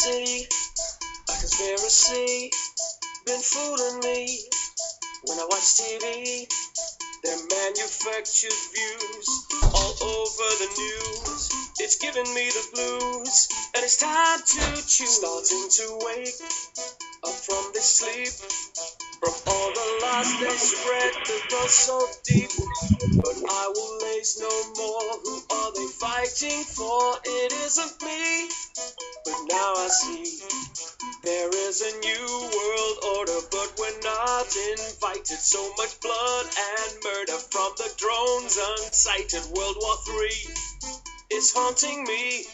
see a conspiracy been fooling me. When I watch TV, their manufactured views all over the news. It's giving me the blues, and it's time to choose. Starting to wake up from this sleep, from all the lies they spread that go so deep. But I will lace no more. Who are they fighting for? It isn't me. But now I see there is a new world order, but we're not invited. So much blood and murder from the drones unsighted. World War III is haunting me.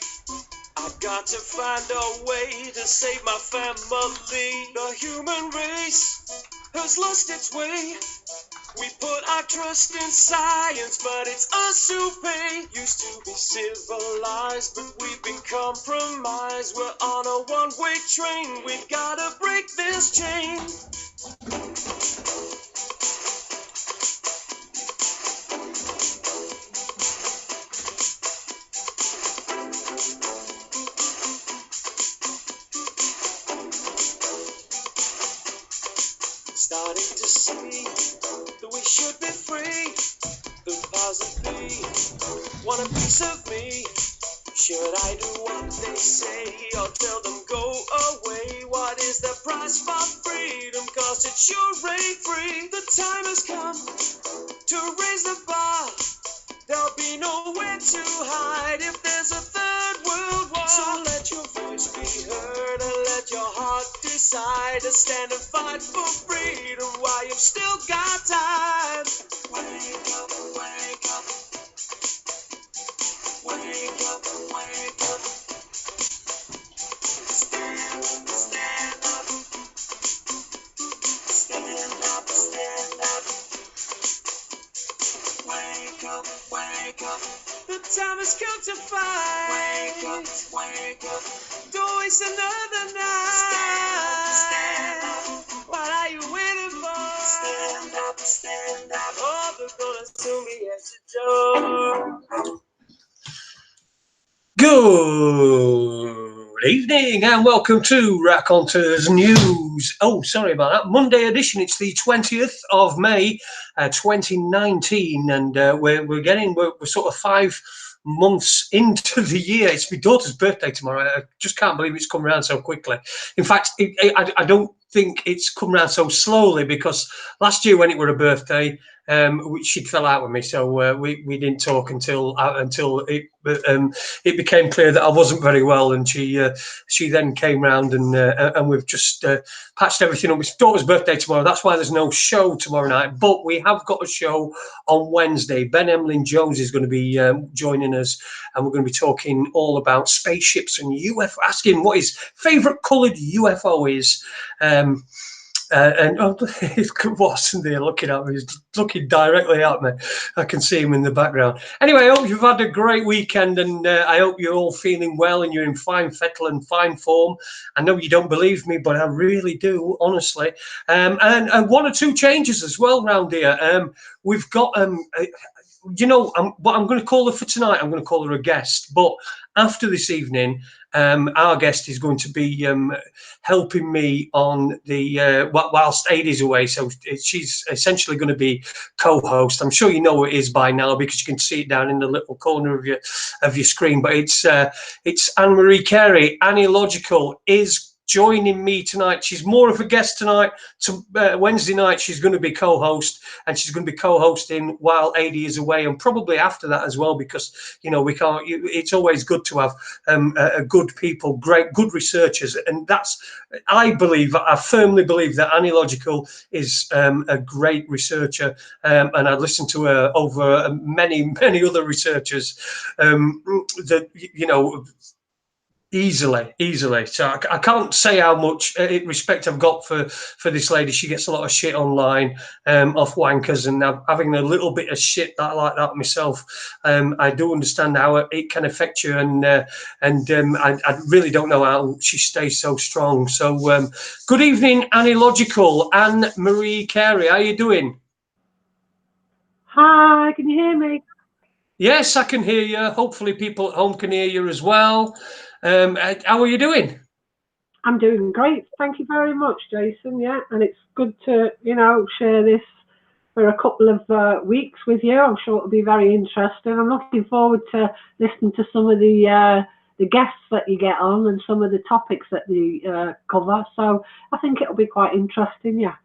I've got to find a way to save my family. The human race has lost its way. We put our trust in science, but it's us who pay. Used to be civilized, but we've been compromised. We're on a one-way train. We've got to break this chain. Starting to see that we should be free. The powers that be want a piece of me. Should I do what they say or tell them go away? What is the price for freedom? Cause it sure ain't free. The time has come to raise the bar. There'll be nowhere to hide if there's a third world war. So let your voice be heard and let your heart decide to stand and fight for freedom while you've still got time. Wake up, wake up. Wake up, wake up. Stand up, stand up. Stand up, stand up. Wake up, wake up. The time has come to fight. Wake up, wake up. Don't waste another night. Stand up, stand up. What are you waiting for? Stand up, stand up. Oh, they're gonna soon be at your door. Good evening and welcome to Raconteurs News. Oh, sorry about that. Monday edition. It's the 20th of May, 2019, and we're sort of 5 months into the year. It's my daughter's birthday tomorrow. I just can't believe it's come around so quickly. In fact, I don't think it's come around so slowly, because last year when it were her birthday, she fell out with me, so we didn't talk until it became clear that I wasn't very well, and she then came round and we've just patched everything up. It's daughter's birthday tomorrow. That's why there's no show tomorrow night, but we have got a show on Wednesday. Ben Emlyn Jones is going to be joining us, and we're going to be talking all about spaceships and UFO, asking what his favourite coloured UFO is. And oh, Watson there looking at me, he's looking directly at me. I can see him in the background. Anyway, I hope you've had a great weekend, and I hope you're all feeling well and you're in fine fettle and fine form. I know you don't believe me, but I really do, honestly. And one or two changes as well round here. We've got what I'm going to call her for tonight, I'm going to call her a guest, but after this evening, our guest is going to be helping me on the whilst Adie's away. So she's essentially going to be co-host. I'm sure you know what it is by now because you can see it down in the little corner of your screen. But it's Ann Marie Carey. Annie Logical is joining me tonight. She's more of a guest tonight. So Wednesday night she's going to be co-host, and she's going to be co-hosting while Adie is away, and probably after that as well, because we can't. It's always good to have good people, good researchers, and that's I firmly believe that Annie Logical is a great researcher, and I listened to her over many other researchers that easily. So I can't say how much respect I've got for this lady. She gets a lot of shit online off wankers, and having a little bit of shit like that myself, I do understand how it can affect you, and I really don't know how she stays so strong. So good evening, Annie Logical, Ann Marie Carey. How are you doing? Hi, can you hear me? Yes, I can hear you. Hopefully people at home can hear you as well. How are you doing? I'm doing great. Thank you very much, Jason. Yeah, and it's good to, share this for a couple of weeks with you. I'm sure it'll be very interesting. I'm looking forward to listening to some of the guests that you get on and some of the topics that you cover. So I think it'll be quite interesting. Yeah.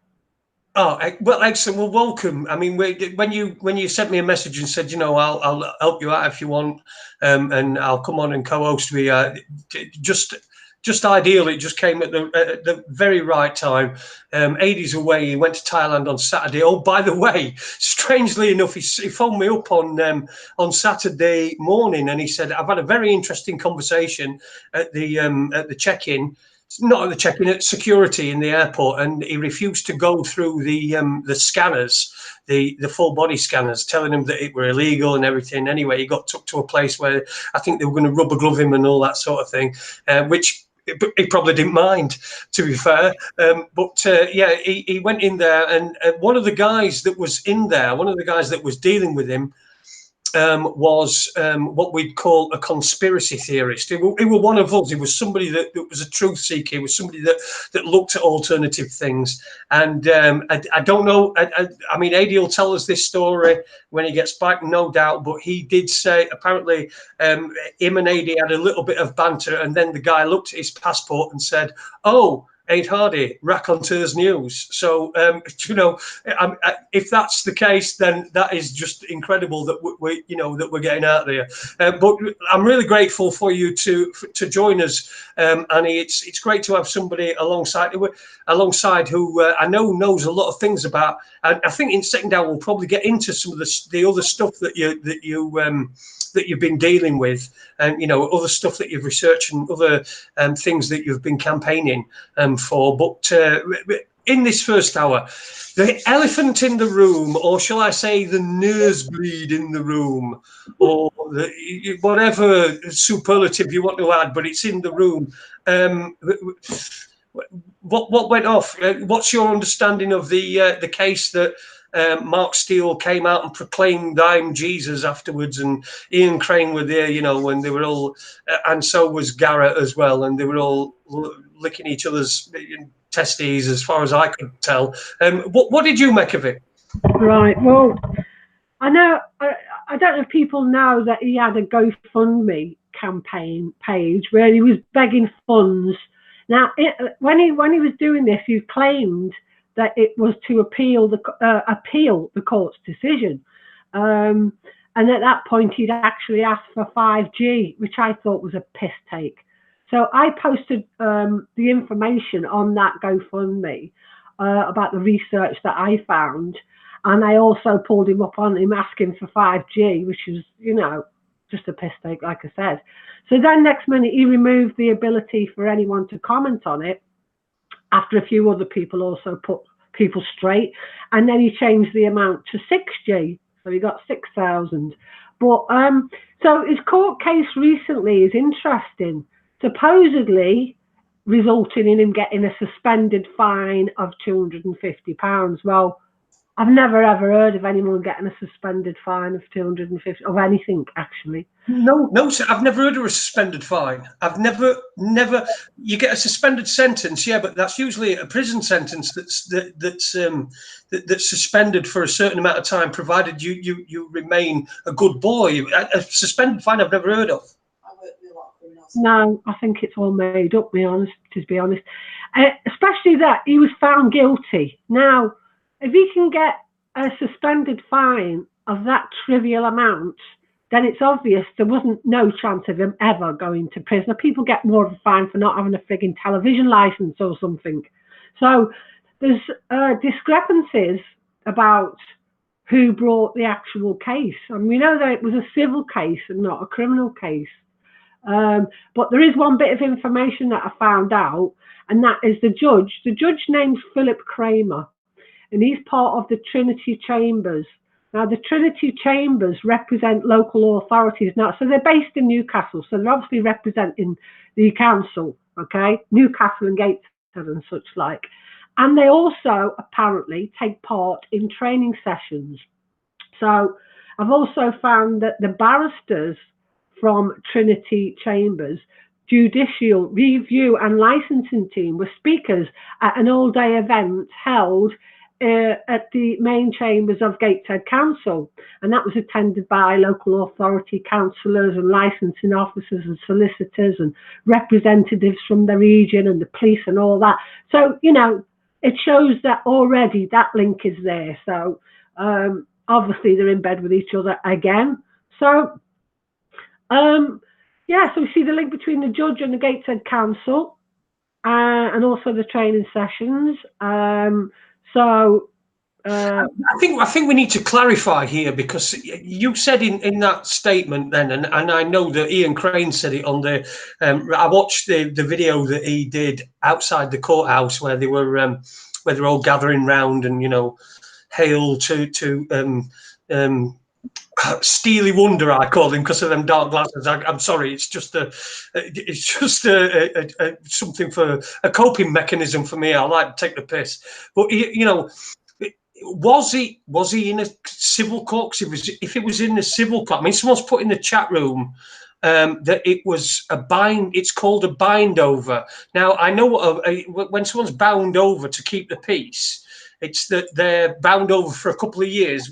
Oh, well, excellent. Well, welcome. I mean, when you sent me a message and said, I'll help you out if you want, and I'll come on and co-host with just ideal. It just came at the very right time. Adie's away. He went to Thailand on Saturday. Oh, by the way, strangely enough, he phoned me up on Saturday morning, and he said, I've had a very interesting conversation at the check-in. Not at the check-in, at security in the airport, and he refused to go through the scanners, the full body scanners, telling him that it were illegal and everything. Anyway, he got took to a place where I think they were going to rubber glove him and all that sort of thing, which he probably didn't mind, to be fair. Yeah, he went in there, and one of the guys that was in there, one of the guys that was dealing with him, was what we'd call a conspiracy theorist. He was one of us. He was somebody that was a truth seeker. He was somebody that looked at alternative things. And I don't know. I mean, Adie will tell us this story when he gets back, no doubt. But he did say apparently him and Adie had a little bit of banter, and then the guy looked at his passport and said, "Oh, Aid Hardy, Raconteurs News." So, if that's the case, then that is just incredible that we're getting out there. But I'm really grateful for you to join us, Annie. It's great to have somebody alongside who I know knows a lot of things about. And I think in second hour we'll probably get into some of the other stuff that you've been dealing with, and other stuff that you've researched and other things that you've been campaigning for. But in this first hour, the elephant in the room, or shall I say the nosebleed in the room, or whatever superlative you want to add, but it's in the room. What went off? What's your understanding of the case that Mark Steele came out and proclaimed "I'm Jesus" afterwards, and Ian Crane were there, when they were all, and so was Garrett as well, and they were all licking each other's testes, as far as I could tell. What did you make of it? Right. Well, I know. I don't know if people know that he had a GoFundMe campaign page where he was begging funds. Now, when he was doing this, he claimed that it was to appeal the court's decision, and at that point he'd actually asked for 5G, which I thought was a piss take. So I posted the information on that GoFundMe about the research that I found, and I also pulled him up on him asking for 5G, which is just a piss take, like I said. So then next minute he removed the ability for anyone to comment on it, after a few other people also put people straight, and then he changed the amount to 6G, so he got 6,000. But so his court case recently is interesting, supposedly resulting in him getting a suspended fine of £250. Well, I've never ever heard of anyone getting a suspended fine of 250 of anything, actually. No, sir, I've never heard of a suspended fine. I've never. You get a suspended sentence, yeah, but that's usually a prison sentence that's suspended for a certain amount of time, provided you remain a good boy. A suspended fine, I've never heard of. No, I think it's all made up. To be honest, especially that he was found guilty. Now, if he can get a suspended fine of that trivial amount, then it's obvious there wasn't no chance of him ever going to prison. People get more of a fine for not having a frigging television license or something. So there's discrepancies about who brought the actual case. And we know that it was a civil case and not a criminal case. But there is one bit of information that I found out, and that is the judge. The judge named Philip Kramer, and he's part of the Trinity Chambers. Now, the Trinity Chambers represent local authorities now. So they're based in Newcastle. So they're obviously representing the council, okay? Newcastle and Gateshead and such like. And they also apparently take part in training sessions. So I've also found that the barristers from Trinity Chambers judicial review and licensing team were speakers at an all-day event held at the main chambers of Gateshead Council, and that was attended by local authority councillors and licensing officers and solicitors and representatives from the region and the police and all that. So, you know, it shows that already that link is there. So obviously they're in bed with each other again. So yeah, so we see the link between the judge and the Gateshead Council, and also the training sessions. I think we need to clarify here, because you said in that statement then, and I know that Ian Crane said it on the. I watched the video that he did outside the courthouse where they were all gathering round and, you know, hail to Steely Wonder, I call him, because of them dark glasses. I'm sorry, it's just something for a coping mechanism for me. I like to take the piss, but you know, was he in a civil court? If it was in a civil court, I mean, someone's put in the chat room that it was a bind. It's called a bind over. Now I know when someone's bound over to keep the peace, it's that they're bound over for a couple of years.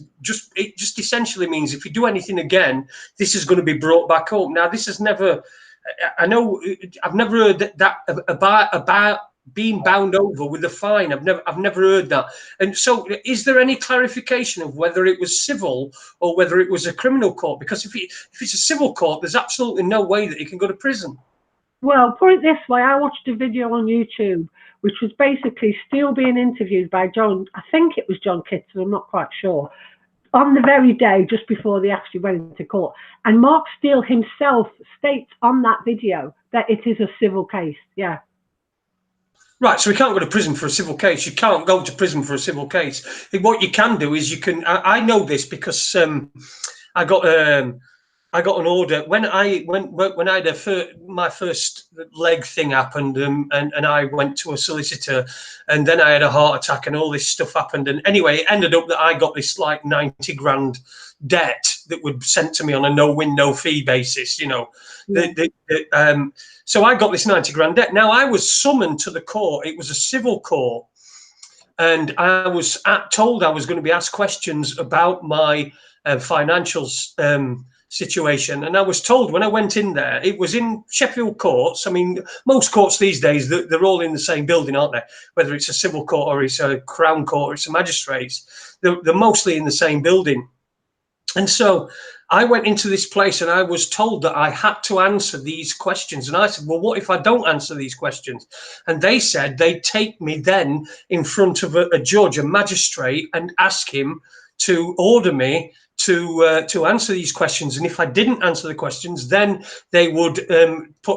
It just essentially means if you do anything again, this is going to be brought back up. Now, this has never. I know I've never heard that about being bound over with a fine. I've never heard that. And so, is there any clarification of whether it was civil or whether it was a criminal court? Because if it's a civil court, there's absolutely no way that he can go to prison. Well, put it this way, I watched a video on YouTube, which was basically Steele being interviewed by John, I think it was John Kitson, I'm not quite sure, on the very day just before they actually went into court. And Mark Steele himself states on that video that it is a civil case, yeah. Right, so we can't go to prison for a civil case. You can't go to prison for a civil case. What you can do is you can. I know this because I got an order when I had my first leg thing happened, and I went to a solicitor, and then I had a heart attack, and all this stuff happened, and anyway, it ended up that I got this like 90 grand debt that was sent to me on a no-win, no-fee basis, you know. Yeah. So I got this 90 grand debt. Now I was summoned to the court. It was a civil court, and I was told I was going to be asked questions about my financial situation. And I was told when I went in there, it was in Sheffield courts. I mean, most courts these days, they're all in the same building, aren't they? Whether it's a civil court or it's a Crown Court or it's a magistrates, they're mostly in the same building. And so I went into this place and I was told that I had to answer these questions. And I said, well, what if I don't answer these questions? And they said they'd take me then in front of a judge, a magistrate, and ask him to order me to answer these questions. And if I didn't answer the questions, then they would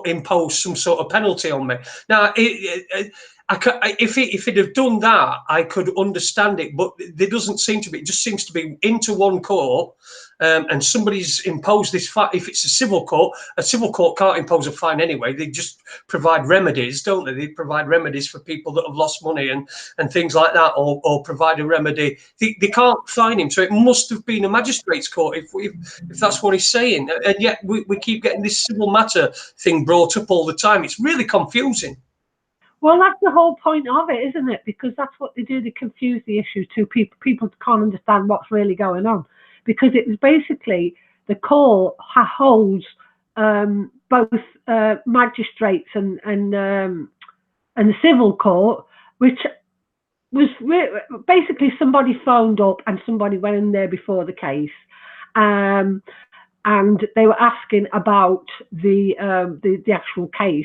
impose some sort of penalty on me. Now, if it had done that, I could understand it, but there doesn't seem to be. It just seems to be into one court, and somebody's imposed this fine. If it's a civil court can't impose a fine anyway. They just provide remedies, don't they? They provide remedies for people that have lost money and things like that, or provide a remedy. They can't fine him, so it must have been a magistrate's court if that's what he's saying. And yet we keep getting this civil matter thing brought up all the time. It's really confusing. Well, that's the whole point of it, isn't it? Because that's what they do. They confuse the issue to people. People can't understand what's really going on. Because it was basically the court holds both magistrates and the civil court, which was basically somebody phoned up and somebody went in there before the case, and they were asking about the actual case.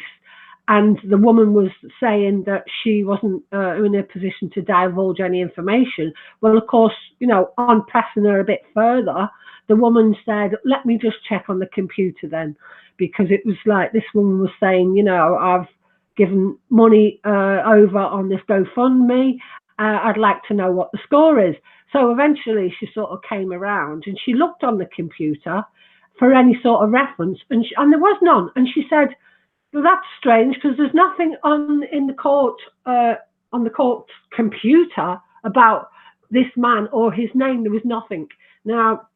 And the woman was saying that she wasn't in a position to divulge any information. Well, of course, you know, on pressing her a bit further, the woman said, let me just check on the computer then. Because it was like this woman was saying, you know, I've given money over on this GoFundMe. I'd like to know what the score is. So eventually she sort of came around and she looked on the computer for any sort of reference. And there was none. And she said, well, that's strange because there's nothing on the court computer about this man or his name. There was nothing. Now,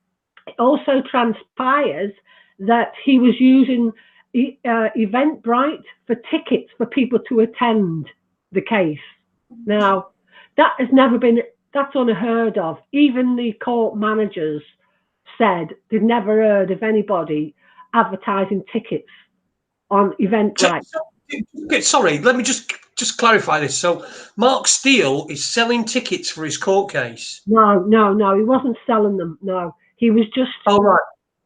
it also transpires that he was using Eventbrite for tickets for people to attend the case. Now, that has never been, that's unheard of. Even the court managers said they've never heard of anybody advertising tickets on Eventbrite. Sorry, let me just clarify this. So Mark Steele is selling tickets for his court case? No, he wasn't selling them. No, he was just... Oh, right.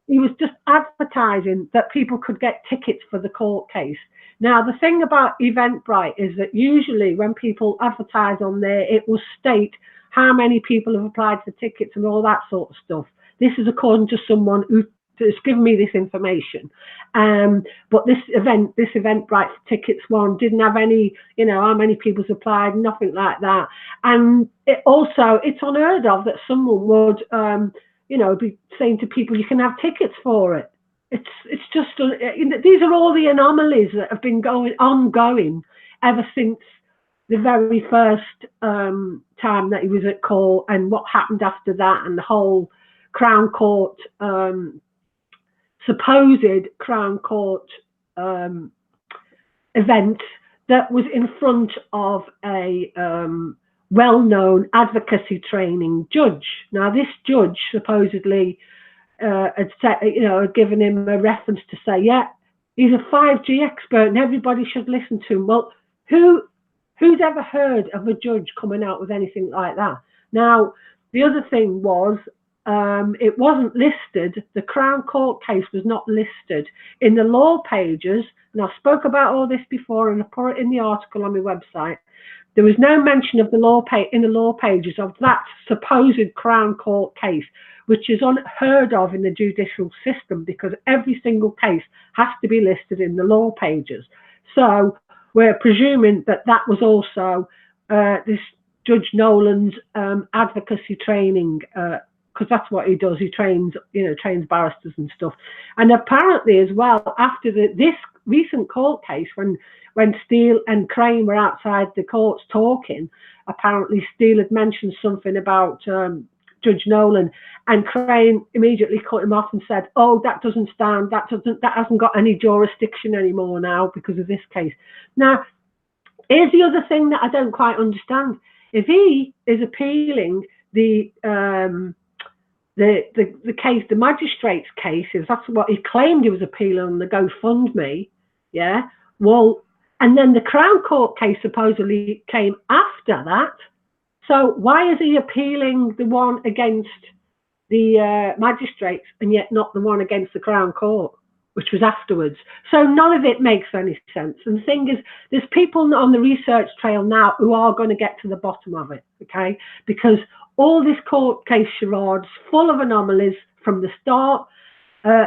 He was just advertising that people could get tickets for the court case. Now, the thing about Eventbrite is that usually when people advertise on there, it will state how many people have applied for tickets and all that sort of stuff. This is according to someone who has given me this information. But this Eventbrite tickets one didn't have any, how many people's applied, nothing like that. And it's unheard of that someone would, be saying to people, you can have tickets for it. It's just, these are all the anomalies that have been ongoing ever since the very first time that he was at court, and what happened after that, and the whole Crown Court, supposed Crown Court event that was in front of a well-known advocacy training judge. Now, this judge supposedly had given him a reference to say, yeah, he's a 5G expert and everybody should listen to him. Well, who's ever heard of a judge coming out with anything like that? Now, the other thing was, it wasn't listed. The Crown Court case was not listed in the law pages. And I spoke about all this before, and I put it in the article on my website. There was no mention of the in the law pages of that supposed Crown Court case, which is unheard of in the judicial system, because every single case has to be listed in the law pages. So we're presuming that that was also this Judge Nolan's advocacy training, because that's what he does. He trains barristers and stuff. And apparently as well, after this recent court case, when Steele and Crane were outside the courts talking, apparently Steele had mentioned something about Judge Nolan, and Crane immediately cut him off and said, oh, that doesn't stand, that hasn't got any jurisdiction anymore now because of this case. Now, here's the other thing that I don't quite understand. If he is appealing the case, the magistrate's case, if that's what he claimed he was appealing on the GoFundMe, yeah, well, and then the Crown Court case supposedly came after that. So why is he appealing the one against the magistrates and yet not the one against the Crown Court, which was afterwards? So none of it makes any sense. And the thing is, there's people on the research trail now who are going to get to the bottom of it, okay? Because all this court case charades full of anomalies from the start,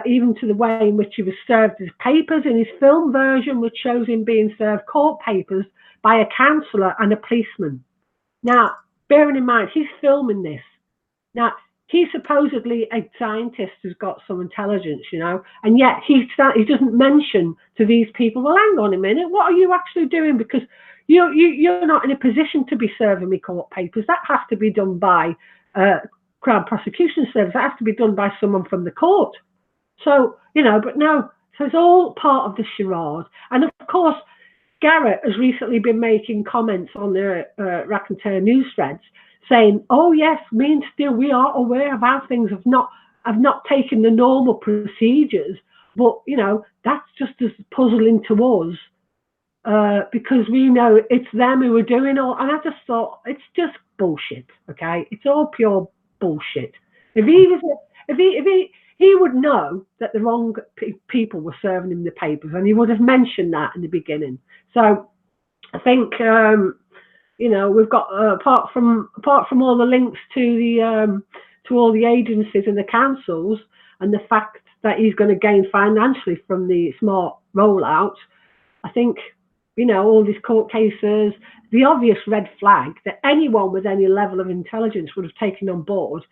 even to the way in which he was served his papers in his film version, which shows him being served court papers by a counsellor and a policeman. Now, bearing in mind, he's filming this. Now, he's supposedly a scientist who's got some intelligence, and yet he doesn't mention to these people, well, hang on a minute, what are you actually doing? Because you're not in a position to be serving me court papers. That has to be done by Crown Prosecution Service. That has to be done by someone from the court. So, but no, so it's all part of the charade. And of course, Garrett has recently been making comments on the Raconteur news threads saying, oh yes, me and Steele, we are aware of how things have not taken the normal procedures, but that's just as puzzling to us because we know it's them who are doing all. And I just thought, it's just bullshit, okay? It's all pure bullshit. If he would know that the wrong people were serving him the papers, and he would have mentioned that in the beginning. So I think we've got apart from all the links to all the agencies and the councils, and the fact that he's going to gain financially from the smart rollout, I think all these court cases, the obvious red flag that anyone with any level of intelligence would have taken on board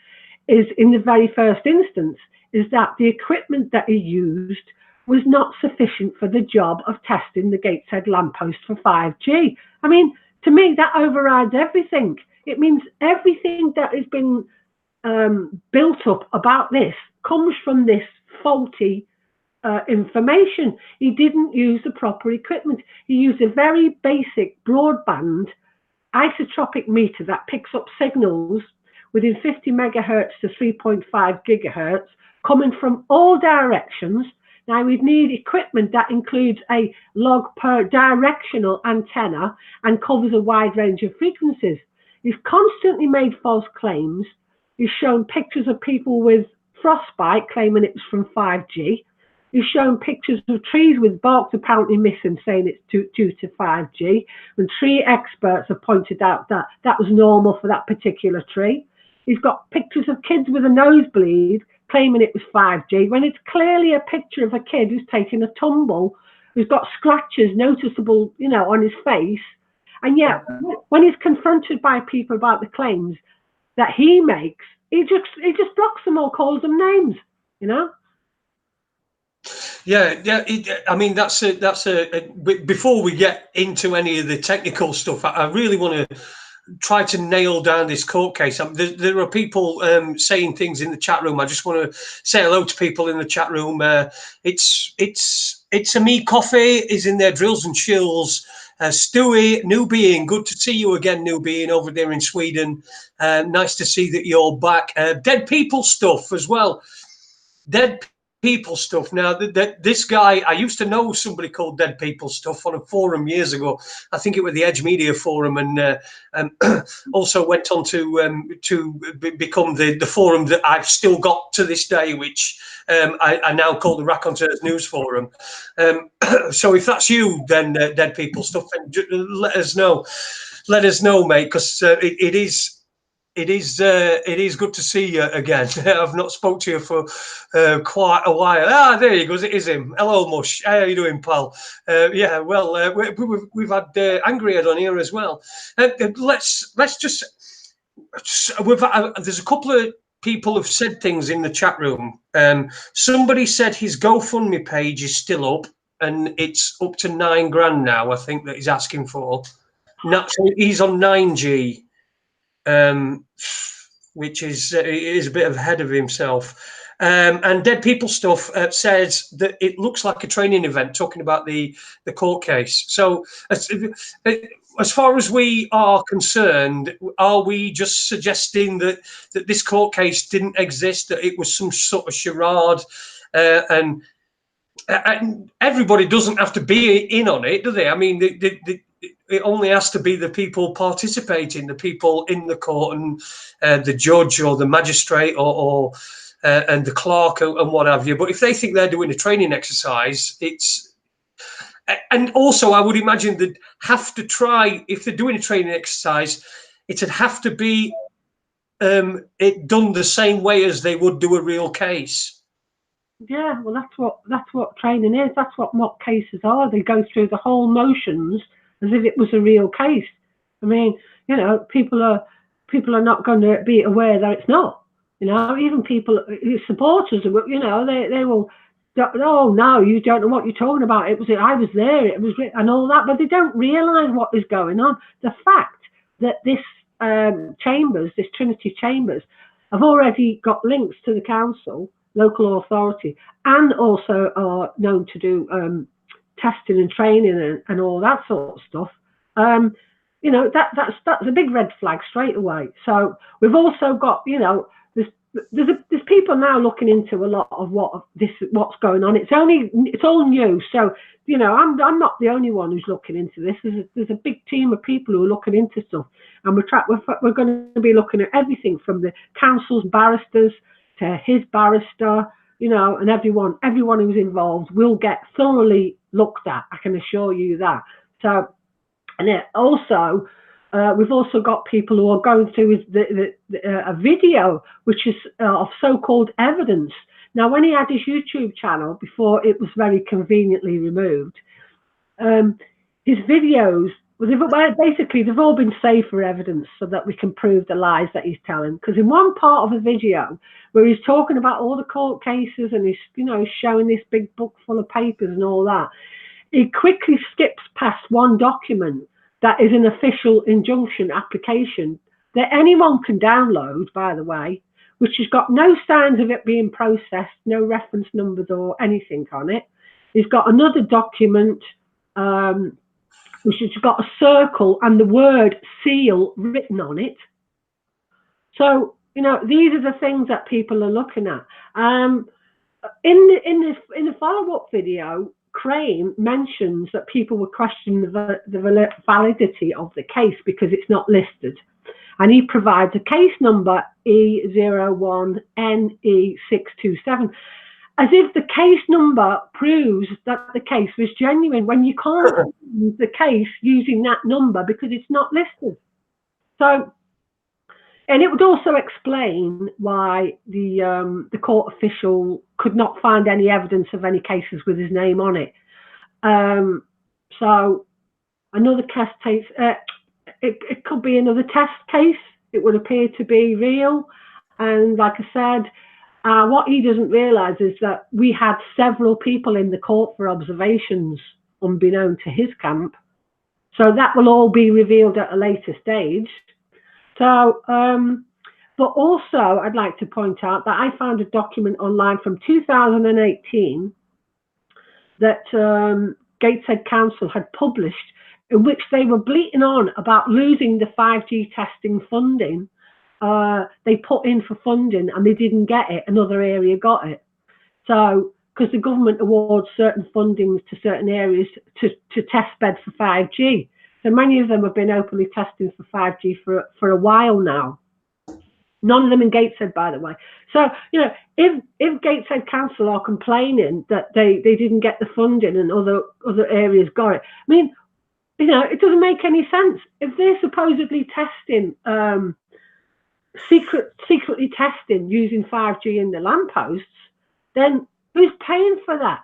is, in the very first instance, is that the equipment that he used was not sufficient for the job of testing the Gateshead lamppost for 5G. I mean, to me, that overrides everything. It means everything that has been built up about this comes from this faulty information. He didn't use the proper equipment. He used a very basic broadband isotropic meter that picks up signals within 50 megahertz to 3.5 gigahertz coming from all directions. Now we'd need equipment that includes a log per directional antenna and covers a wide range of frequencies. He's constantly made false claims. He's shown pictures of people with frostbite claiming it was from 5G. He's shown pictures of trees with bark apparently missing, saying it's due to 5G. And tree experts have pointed out that that was normal for that particular tree. He's got pictures of kids with a nosebleed claiming it was 5G, when it's clearly a picture of a kid who's taken a tumble, who's got scratches noticeable, you know, on his face. And yet, when he's confronted by people about the claims that he makes, he just blocks them or calls them names, you know. Yeah. I mean, that's a. Before we get into any of the technical stuff, I really want to try to nail down this court case. There are people saying things in the chat room. I just want to say hello to people in the chat room. It's a me coffee is in there. Drills and chills. Stewie, New Being, good to see you again, New Being, over there in Sweden. Nice to see that you're back. Dead people stuff as well. Dead people stuff. Now, this guy, I used to know somebody called Dead People Stuff on a forum years ago. I think it was the Edge Media Forum, and also went on to become the forum that I've still got to this day, which I now call the Raconteurs News Forum. So if that's you, then Dead People Stuff, then let us know. Let us know, mate, because it is good to see you again. I've not spoke to you for quite a while. Ah, there he goes. It is him. Hello, Mush. How are you doing, pal? Yeah, well, we've had Angry Head on here as well. Let's just. There's a couple of people have said things in the chat room. Somebody said his GoFundMe page is still up, and it's up to $9,000 now. I think that he's asking for. Now, so he's on 9G. Which is a bit ahead of himself. And Dead People Stuff says that it looks like a training event, talking about the court case. So as far as we are concerned, are we just suggesting that this court case didn't exist, that it was some sort of charade, and everybody doesn't have to be in on it, do they? I mean, it only has to be the people participating, the people in the court, and the judge or the magistrate or and the clerk and what have you. But if they think they're doing a training exercise, and also I would imagine they'd have to try, if they're doing a training exercise, it'd have to be it done the same way as they would do a real case. Yeah, well, that's what training is. That's what mock cases are. They go through the whole motions as if it was a real case. I mean, you know, people are not going to be aware that it's not. You know, even people, supporters, you know, they will. Oh no, you don't know what you're talking about. I was there. It was, and all that, but they don't realise what is going on. The fact that this this Trinity Chambers, have already got links to the council, local authority, and also are known to do testing and training and all that sort of stuff. You know, that's a big red flag straight away. So we've also got, you know, there's people now looking into a lot of what's going on. It's all new. So, you know, I'm not the only one who's looking into this. There's a big team of people who are looking into stuff, and we're going to be looking at everything from the council's barristers to his barrister, you know, and everyone who's involved will get thoroughly looked at. I can assure you that. So, and it also, we've also got people who are going through a video which is of so-called evidence. Now, when he had his YouTube channel before it was very conveniently removed, his videos, basically, they've all been saved for evidence so that we can prove the lies that he's telling. Because in one part of a video where he's talking about all the court cases and he's, you know, showing this big book full of papers and all that, he quickly skips past one document that is an official injunction application that anyone can download, by the way, which has got no signs of it being processed, no reference numbers or anything on it. He's got another document which has got a circle and the word seal written on it. So, you know, these are the things that people are looking at. In the follow-up video, Crane mentions that people were questioning the validity of the case because it's not listed. And he provides a case number E01NE627, as if the case number proves that the case was genuine, when you can't use the case using that number because it's not listed. So, and it would also explain why the court official could not find any evidence of any cases with his name on it. So another test case, it could be another test case. It would appear to be real. And like I said, what he doesn't realise is that we had several people in the court for observations unbeknown to his camp. So that will all be revealed at a later stage. So, but also I'd like to point out that I found a document online from 2018 that Gateshead Council had published, in which they were bleating on about losing the 5G testing funding. They put in for funding and they didn't get it, another area got it. So, because the government awards certain fundings to certain areas to test bed for 5G. So many of them have been openly testing for 5G for a while now. None of them in Gateshead, by the way. So, you know, if Gateshead Council are complaining that they didn't get the funding and other areas got it, I mean, you know, it doesn't make any sense. If they're supposedly testing, secretly testing using 5G in the lampposts, then who's paying for that?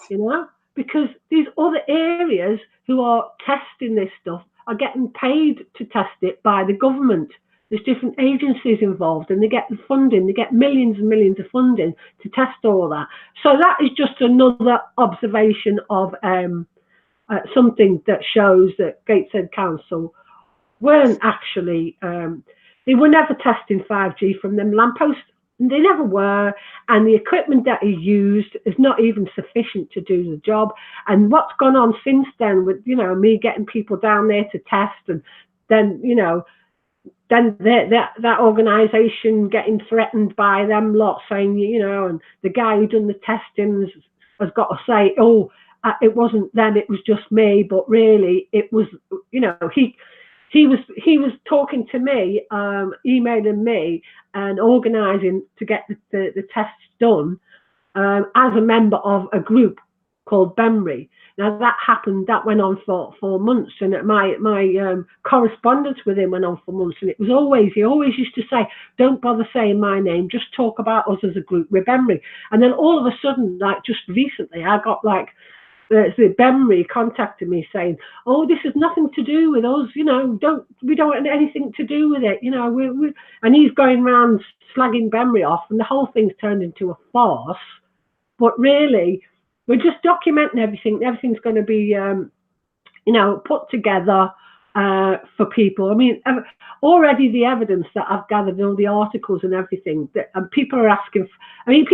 You know? Because these other areas who are testing this stuff are getting paid to test it by the government. There's different agencies involved and they get the funding, they get millions and millions of funding to test all that. So that is just another observation of something that shows that Gateshead Council weren't actually, they were never testing 5G from them lampposts. They never were, and the equipment that is used is not even sufficient to do the job. And what's gone on since then with, you know, me getting people down there to test, and then, you know, then that organisation getting threatened by them lot saying, you know, and the guy who done the testing has got to say, oh, it wasn't them, it was just me, but really it was, you know, he was talking to me, emailing me and organising to get the tests done as a member of a group called Benry. Now that went on for 4 months, and my correspondence with him went on for months, and he always used to say, don't bother saying my name, just talk about us as a group, we're Benry. And then all of a sudden, like just recently, I got like, the Benry contacted me saying, oh, this has nothing to do with us, you know, we don't want anything to do with it, you know, and he's going around slagging Benry off, and the whole thing's turned into a farce. But really, we're just documenting everything. Everything's going to be, you know, put together for people. I mean, already the evidence that I've gathered in all the articles and everything, and people are asking, I mean,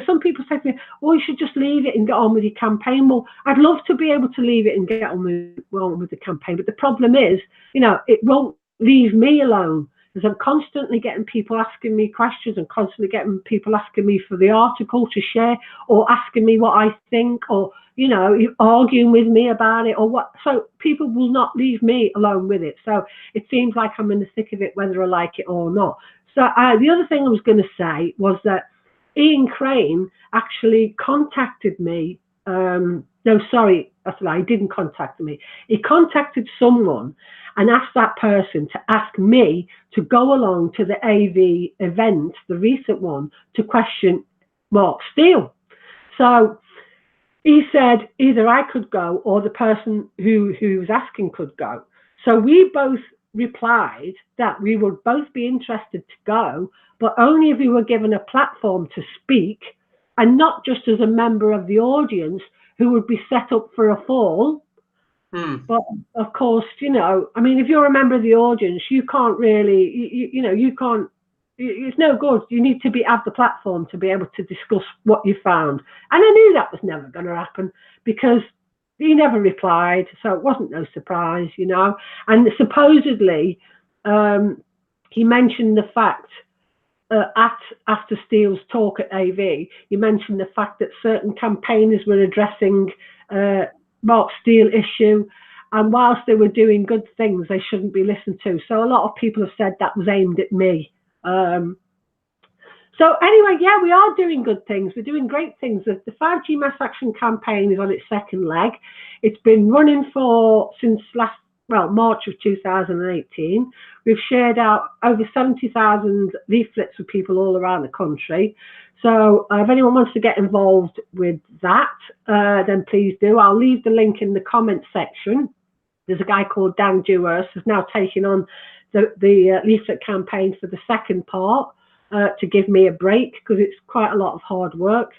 some people say to me, oh, you should just leave it and get on with your campaign. Well, I'd love to be able to leave it and get on with the campaign. But the problem is, you know, it won't leave me alone, because I'm constantly getting people asking me questions and constantly getting people asking me for the article to share, or asking me what I think, or, you know, arguing with me about it or what. So people will not leave me alone with it. So it seems like I'm in the thick of it, whether I like it or not. So the other thing I was going to say was that Ian Crane actually contacted me. No, sorry, that's a lie. He didn't contact me. He contacted someone and asked that person to ask me to go along to the AV event, the recent one, to question Mark Steele. So he said either I could go or the person who was asking could go. So we both replied that we would both be interested to go, but only if we were given a platform to speak, and not just as a member of the audience who would be set up for a fall. But of course, you know, I mean, if you're a member of the audience, you can't really, you know, you can't it's no good. You need to have the platform to be able to discuss what you found. And I knew that was never going to happen because he never replied, so it wasn't no surprise, you know. And supposedly, he mentioned the fact after Steele's talk at AV, he mentioned the fact that certain campaigners were addressing Mark Steele issue, and whilst they were doing good things, they shouldn't be listened to. So a lot of people have said that was aimed at me. So anyway, yeah, we are doing good things. We're doing great things. The 5G mass action campaign is on its second leg. It's been running since March of 2018. We've shared out over 70,000 leaflets with people all around the country. So if anyone wants to get involved with that, then please do. I'll leave the link in the comments section. There's a guy called Dan Dewhurst who's now taking on the leaflet campaign for the second part to give me a break because it's quite a lot of hard work.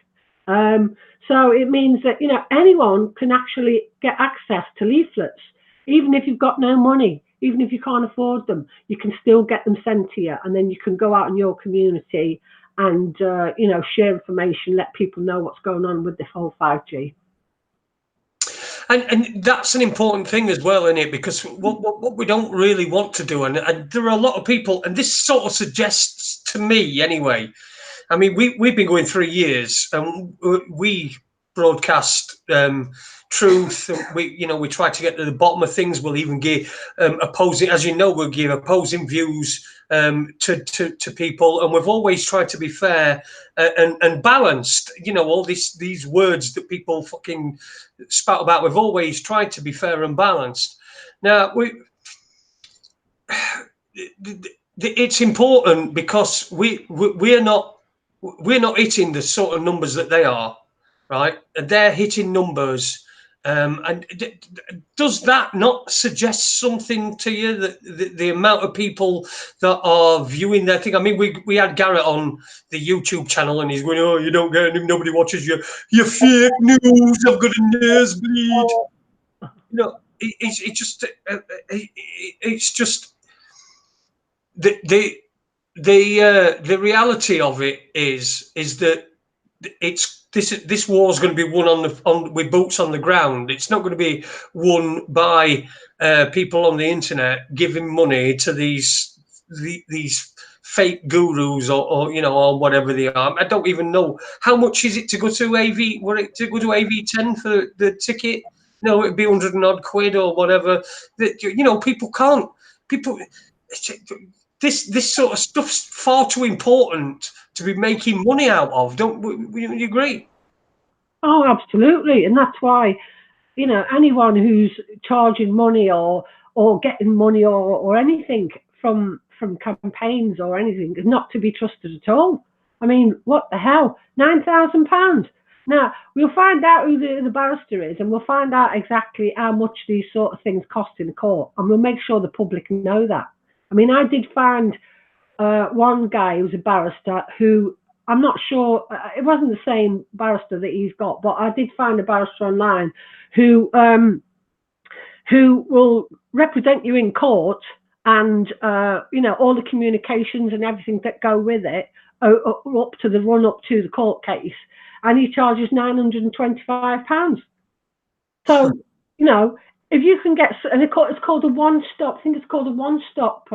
So it means that, you know, anyone can actually get access to leaflets, even if you've got no money, even if you can't afford them, you can still get them sent to you, and then you can go out in your community and you know, share information, let people know what's going on with this whole 5G. And that's an important thing as well, isn't it? Because what we don't really want to do, and there are a lot of people, and this sort of suggests to me anyway. I mean, we've been going 3 years, and we broadcast truth. We try to get to the bottom of things. We'll even give opposing, as you know, we'll give opposing views to people, and we've always tried to be fair and balanced. You know, all these words that people fucking spout about, we've always tried to be fair and balanced. Now it's important because we're not hitting the sort of numbers that they are, right? And they're hitting numbers. And does that not suggest something to you, that the amount of people that are viewing their thing? I mean, we had Garrett on the YouTube channel, and he's going, "Oh, you don't get, nobody watches your fake news. I've got a nosebleed." You know, it's just the reality of it is that this war is going to be won with boots on the ground. It's not going to be won by people on the internet giving money to these fake gurus or you know, or whatever they are. I don't even know how much is it to go to AV. Were it to go to AV10 for the ticket? No, it'd be 100 and odd quid or whatever. You know, people. This sort of stuff's far too important to be making money out of. Don't you agree? Oh, absolutely. And that's why, you know, anyone who's charging money or getting money or anything from campaigns or anything is not to be trusted at all. I mean, what the hell? £9,000. Now, we'll find out who the barrister is, and we'll find out exactly how much these sort of things cost in court, and we'll make sure the public know that. I mean, I did find one guy who's a barrister who, I'm not sure, it wasn't the same barrister that he's got, but I did find a barrister online who will represent you in court, and you know, all the communications and everything that go with it up to the run up to the court case, and he charges £925. So, you know, if you can get, and it's called a one-stop, I think it's called a one-stop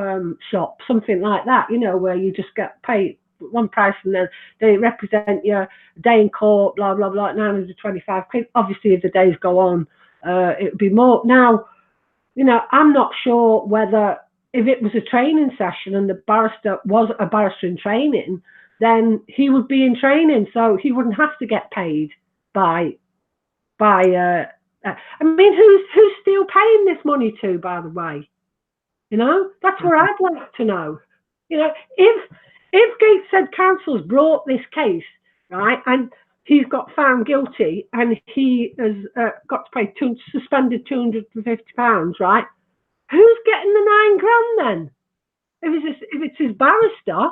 shop, something like that, you know, where you just get paid one price and then they represent you a day in court, blah, blah, blah, 925 quid. Obviously, if the days go on, it would be more. Now, you know, I'm not sure whether, if it was a training session and the barrister was a barrister in training, then he would be in training, so he wouldn't have to get paid by I mean, who's still paying this money to, by the way? You know, that's where I'd like to know. You know, if Gateshead Council's brought this case, right, and he's got found guilty and he has got to pay suspended £250, right? Who's getting the £9,000 then? If it's his barrister,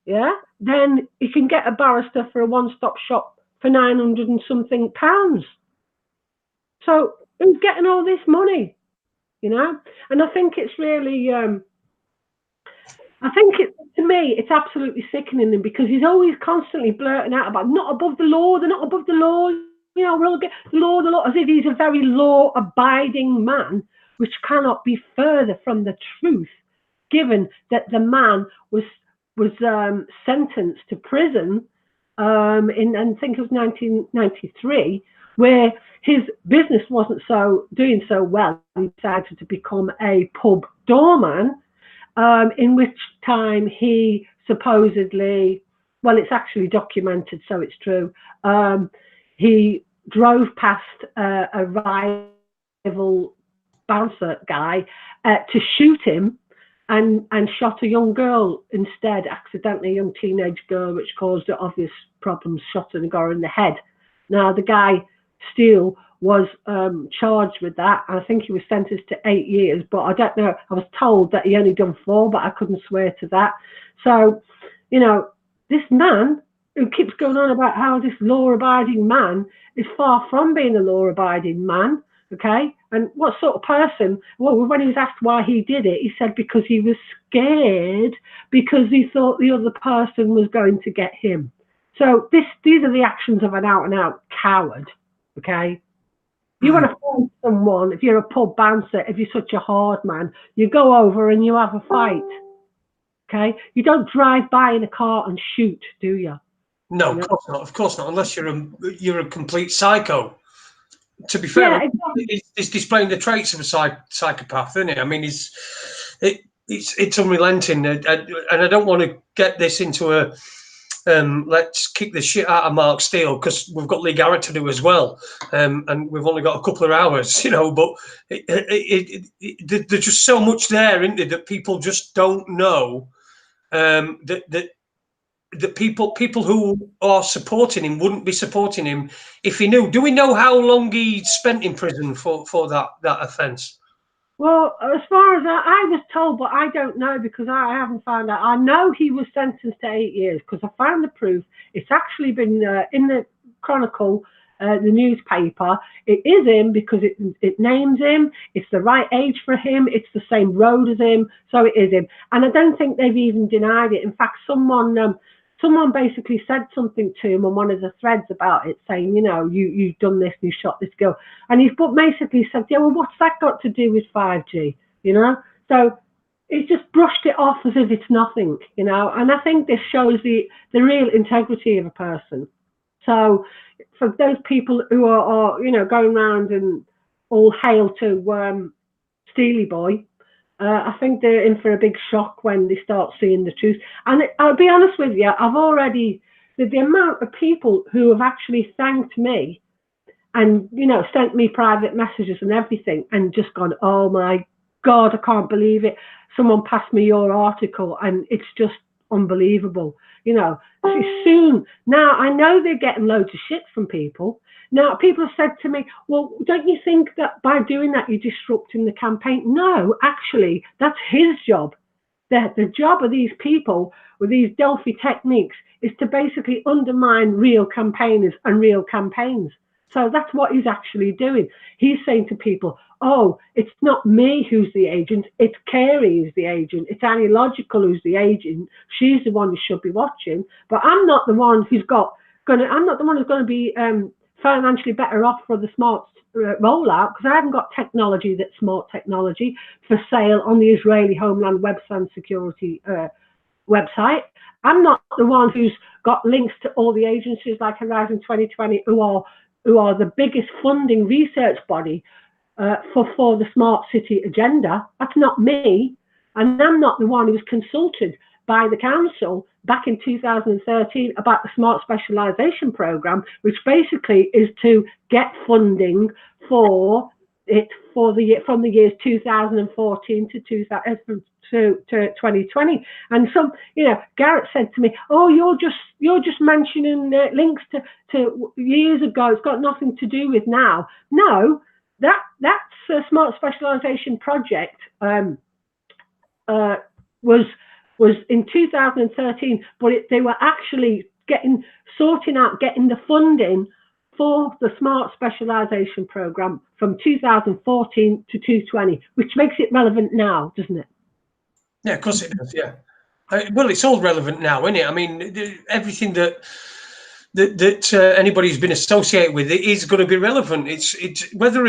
yeah, then he can get a barrister for a one-stop shop for 900 and something pounds. So who's getting all this money, you know? And I think it's really, I think to me, it's absolutely sickening him because he's always constantly blurting out about not above the law, they're not above the law, you know, we'll get the law, as if he's a very law-abiding man, which cannot be further from the truth, given that the man was sentenced to prison in, I think it was 1993, where his business wasn't doing so well. He decided to become a pub doorman. In which time he supposedly, well, it's actually documented, so it's true. He drove past a rival bouncer guy to shoot him and shot a young girl instead, accidentally, a young teenage girl, which caused obvious problems, shot her and got her in the head. Now, the guy, Steele, was charged with that. I think he was sentenced to 8 years, but I don't know. I was told that he only done 4, but I couldn't swear to that. So, you know, this man who keeps going on about how this law-abiding man is far from being a law-abiding man, okay? And what sort of person? Well, when he was asked why he did it, he said because he was scared because he thought the other person was going to get him. So these are the actions of an out-and-out coward, okay? You want to fight someone, if you're a pub bouncer, if you're such a hard man, you go over and you have a fight, okay? You don't drive by in a car and shoot, do you? No, of course not. Of course not, unless you're a complete psycho. To be fair, yeah, exactly. He's displaying the traits of a psychopath, isn't it? I mean, it's unrelenting, and I don't want to get this into a let's kick the shit out of Mark Steele because we've got Lee Garrett to do as well, and we've only got a couple of hours, you know. But there's just so much there, isn't there, that people just don't know. That people who are supporting him wouldn't be supporting him if he knew. Do we know how long he spent in prison for that offence? Well, as far as I was told, but I don't know because I haven't found out. I know he was sentenced to 8 years because I found the proof. It's actually been in the Chronicle, the newspaper. It is him because it names him. It's the right age for him. It's the same road as him. So it is him. And I don't think they've even denied it. In fact, someone basically said something to him on one of the threads about it, saying, you know, you've done this, you shot this girl. And he's basically said, yeah, well, what's that got to do with 5G, you know? So he's just brushed it off as if it's nothing, you know? And I think this shows the real integrity of a person. So for those people who are you know, going around and all hail to Steely Boy, I think they're in for a big shock when they start seeing the truth. And I'll be honest with you, I've already, the amount of people who have actually thanked me and, you know, sent me private messages and everything and just gone, oh my God, I can't believe it. Someone passed me your article and it's just unbelievable. You know, soon, now I know they're getting loads of shit from people. Now, people have said to me, well, don't you think that by doing that, you're disrupting the campaign? No, actually, that's his job. The job of these people with these Delphi techniques is to basically undermine real campaigners and real campaigns. So that's what he's actually doing. He's saying to people, oh, it's not me who's the agent, it's Carey who's the agent, it's Annie Logical who's the agent, she's the one who should be watching, but I'm not the one who's going to be financially better off for the smart rollout because I haven't got technology that's smart technology for sale on the Israeli Homeland Website Security website. I'm not the one who's got links to all the agencies like Horizon 2020 who are the biggest funding research body for the smart city agenda. That's not me. And I'm not the one who was consulted by the council back in 2013 about the smart specialisation programme, which basically is to get funding for it from the years 2014 to 2020. And some, you know, Garrett said to me, "Oh, you're just mentioning links to years ago. It's got nothing to do with now." No, that's a smart specialisation project. Was in 2013, but they were actually sorting out getting the funding for the smart specialisation programme from 2014 to 2020, which makes it relevant now, doesn't it? Yeah, of course it does. Yeah. Well, it's all relevant now, isn't it? I mean, everything that anybody's been associated with it is going to be relevant. It's whether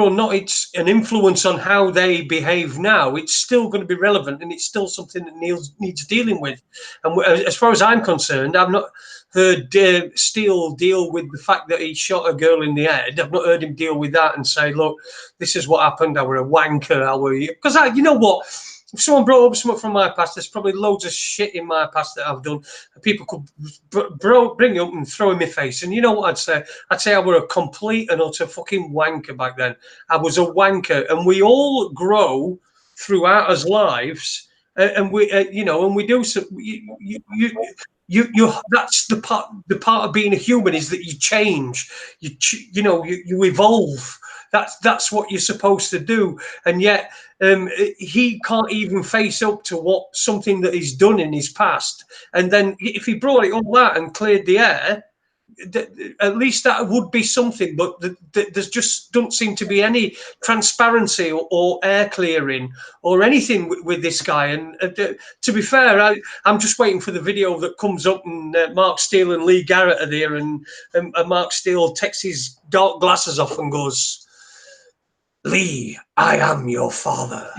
or not it's an influence on how they behave now. It's still going to be relevant, and it's still something that needs dealing with. And as far as I'm concerned, I've not heard Steele deal with the fact that he shot a girl in the head. I've not heard him deal with that and say, "Look, this is what happened. I were a wanker. I were," because you know what. If someone brought up something from my past, there's probably loads of shit in my past that I've done. People could bring it up and throw in my face. And you know what I'd say? I'd say I were a complete and utter fucking wanker back then. I was a wanker. And we all grow throughout our lives. And we, and we do some. That's the part of being a human, is that you change. You evolve. That's what you're supposed to do. And yet he can't even face up to something that he's done in his past. And then if he brought it all out and cleared the air, at least that would be something. But there's just don't seem to be any transparency or air clearing or anything with this guy. And to be fair, I'm just waiting for the video that comes up, and Mark Steele and Lee Garrett are there, and Mark Steele takes his dark glasses off and goes, "Lee, I am your father."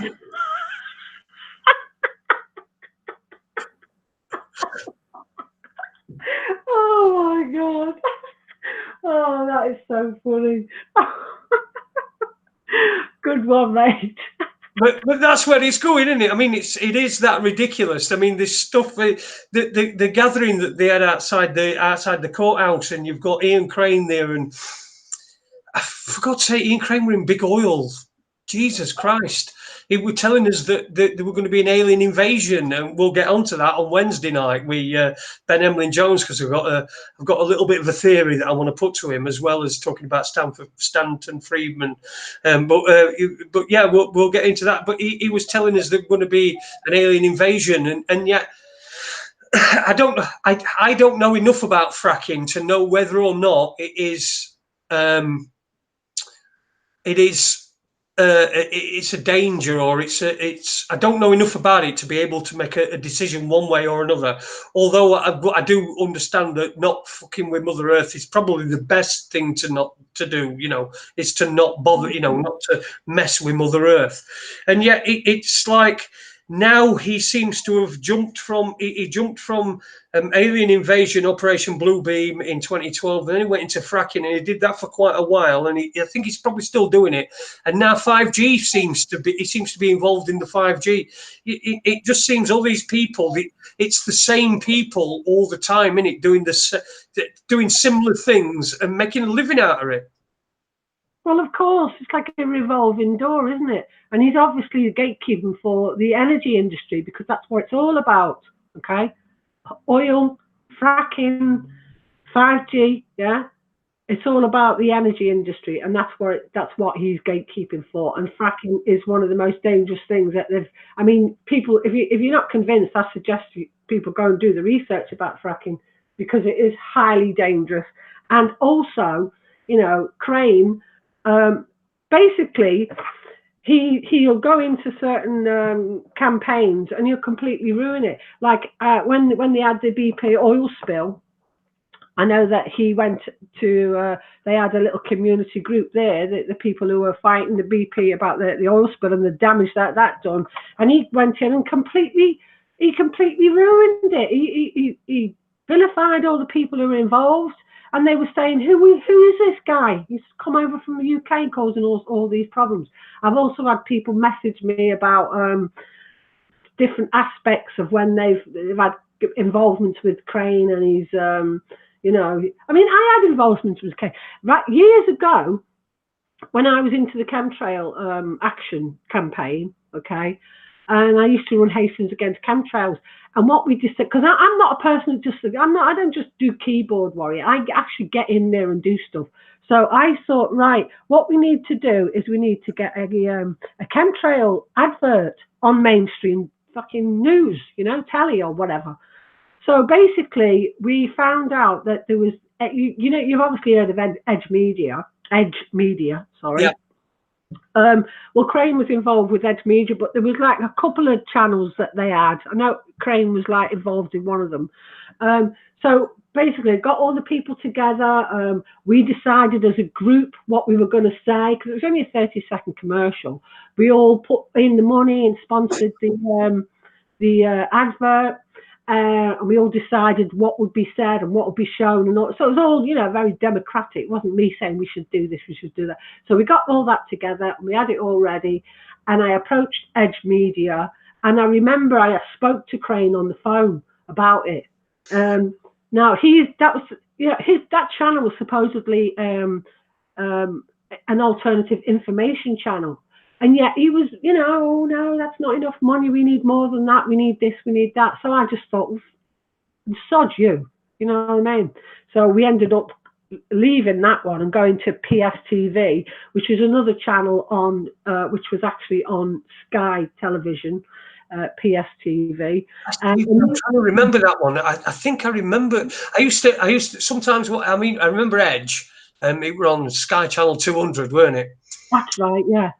Oh my God. Oh, that is so funny. Good one, mate. But that's where it's going, isn't it? I mean, it is that ridiculous. I mean, this stuff, the gathering that they had outside the courthouse, and you've got Ian Crane there, and for God's sake, Ian Crane were in big oil. Jesus Christ. He was telling us that there were going to be an alien invasion, and we'll get onto that on Wednesday night. Ben Emlyn Jones, because I've got a little bit of a theory that I want to put to him, as well as talking about Stanton Friedman. But yeah, we'll get into that. But he was telling us there's going to be an alien invasion, and yet I don't know enough about fracking to know whether or not it is. It's a danger, or it's I don't know enough about it to be able to make a decision one way or another. Although I do understand that not fucking with Mother Earth is probably the best thing to do. Is to not bother. Not to mess with Mother Earth. And yet it's like now he seems to have jumped from Alien Invasion, Operation Bluebeam in 2012, and then he went into fracking, and he did that for quite a while, and I think he's probably still doing it. And now 5G seems to be involved in the 5G. It just seems all these people, it's the same people all the time, innit, doing similar things and making a living out of it. Well, of course, it's like a revolving door, isn't it? And he's obviously gatekeeping for the energy industry, because that's what it's all about, okay? Oil, fracking, 5G, yeah? It's all about the energy industry, and that's what he's gatekeeping for. And fracking is one of the most dangerous things that people, if you're not convinced, I suggest people go and do the research about fracking, because it is highly dangerous. And also, Crane, basically, he'll go into certain campaigns and he'll completely ruin it. Like when they had the BP oil spill, I know that he went to, they had a little community group there, the people who were fighting the BP about the oil spill and the damage that done. And he went in and completely ruined it. He vilified all the people who were involved. And they were saying, who is this guy? He's come over from the UK causing all these problems. I've also had people message me about different aspects of when they've had involvements with Crane, and he's, I had involvements with Crane. Right, years ago, when I was into the chemtrail action campaign, okay, and I used to run Hastings against chemtrails. And what we just said, because I'm not a person that I don't just do keyboard warrior. I actually get in there and do stuff. So I thought, right, what we need to do is we need to get a chemtrail advert on mainstream fucking news, telly or whatever. So basically, we found out that there was, you've obviously heard of Edge Media, sorry. Well, Crane was involved with Edge Media, but there was like a couple of channels that they had. I know Crane was like involved in one of them. So basically, got all the people together. We decided as a group what we were going to say, because it was only a 30-second commercial. We all put in the money and sponsored the advert. And we all decided what would be said and what would be shown, and all. So it was all, you know, very democratic. It wasn't me saying we should do this, we should do that. So we got all that together and we had it all ready. And I approached Edge Media, and I remember I spoke to Crane on the phone about it. Now that channel was supposedly an alternative information channel. And yet he was, you know, oh no, that's not enough money. We need more than that. We need this, we need that. So I just thought, sod you, you know what I mean? So we ended up leaving that one and going to PSTV, which is another channel on, which was actually on Sky Television, PSTV. I'm trying to remember that one. I think I remember. I used to sometimes. I remember Edge, and it were on Sky Channel 200, weren't it? That's right, yeah.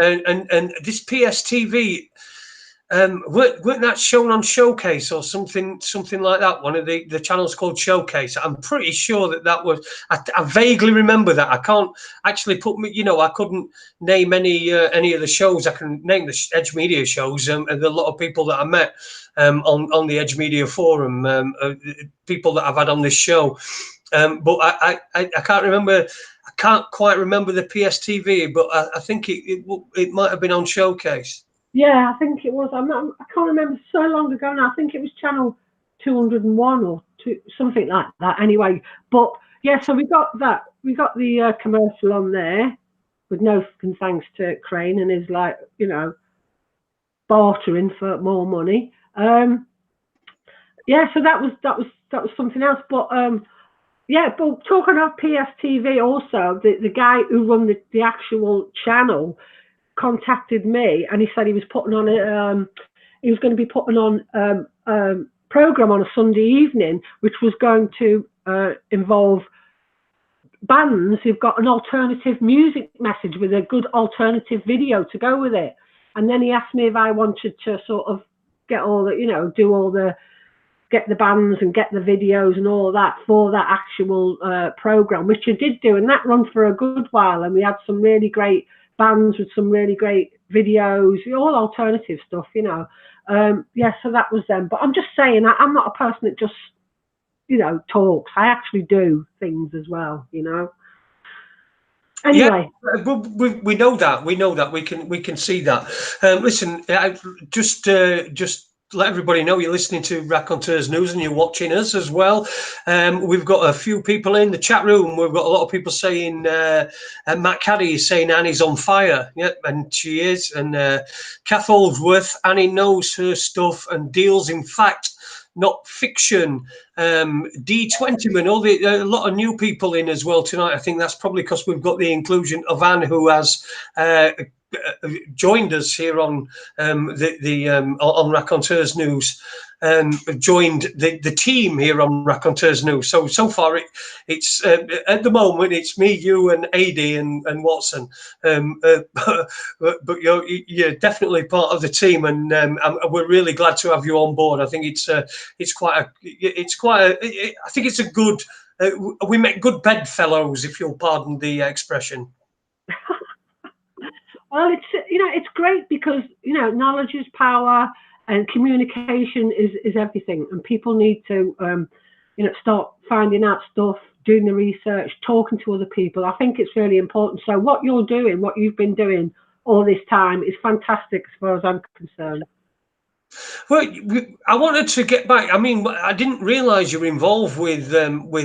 And this PSTV, weren't that shown on Showcase or something like that? One of the channels called Showcase. I'm pretty sure that was. I vaguely remember that. I can't actually put me. You know, I couldn't name any of the shows. I can name the Edge Media shows. And a lot of people that I met on the Edge Media forum, people that I've had on this show. But I can't remember. I can't quite remember the PSTV, but I think it might have been on Showcase. Yeah, I think it was. I can't remember, so long ago now. I think it was channel 201 or something like that. Anyway, but yeah, so we got that. We got the commercial on there with no thanks to Crane and his, like, you know, bartering for more money. Yeah, so that was something else. But yeah, but talking of PSTV, also the guy who run the actual channel contacted me, and he said he was putting on he was going to be putting on a program on a Sunday evening, which was going to involve bands who've got an alternative music message with a good alternative video to go with it. And then he asked me if I wanted to sort of get all the, you know, get the bands and get the videos and all that for that actual program, which I did do, and that run for a good while. And we had some really great bands with some really great videos, all alternative stuff, you know. Yeah, so that was them. But I'm just saying, I'm not a person that just, you know, talks. I actually do things as well, you know. Anyway, yeah, we know that. We know that. We can see that. Listen, just let everybody know you're listening to Raconteurs News and you're watching us as well. We've got a few people in the chat room. We've got a lot of people saying, Matt Caddy is saying Annie's on fire. Yep, and she is. And Kath Oldsworth, Annie knows her stuff and deals in fact, not fiction. D20man, a lot of new people in as well tonight. I think that's probably because we've got the inclusion of Anne, who has joined us here on on Raconteurs News, joined the team here on Raconteurs News. So far it's at the moment it's me, you, and Adie and Watson. But you're definitely part of the team, and we're really glad to have you on board. I think it's quite a good. We make good bedfellows, if you'll pardon the expression. Well, it's great because, you know, knowledge is power and communication is everything, and people need to start finding out stuff, doing the research, talking to other people. I think it's really important. So what you're doing, what you've been doing all this time, is fantastic as far as I'm concerned. Well, I wanted to get back. I mean, I didn't realise you were involved with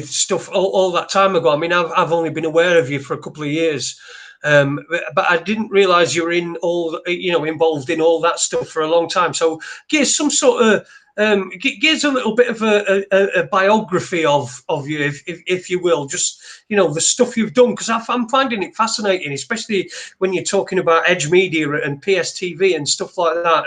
stuff all that time ago. I mean, I've only been aware of you for a couple of years. But I didn't realise you were involved in all that stuff for a long time. So give us some sort of Give us a little bit of a biography of you, if you will, just, you know, the stuff you've done, because I'm finding it fascinating, especially when you're talking about Edge Media and PSTV and stuff like that,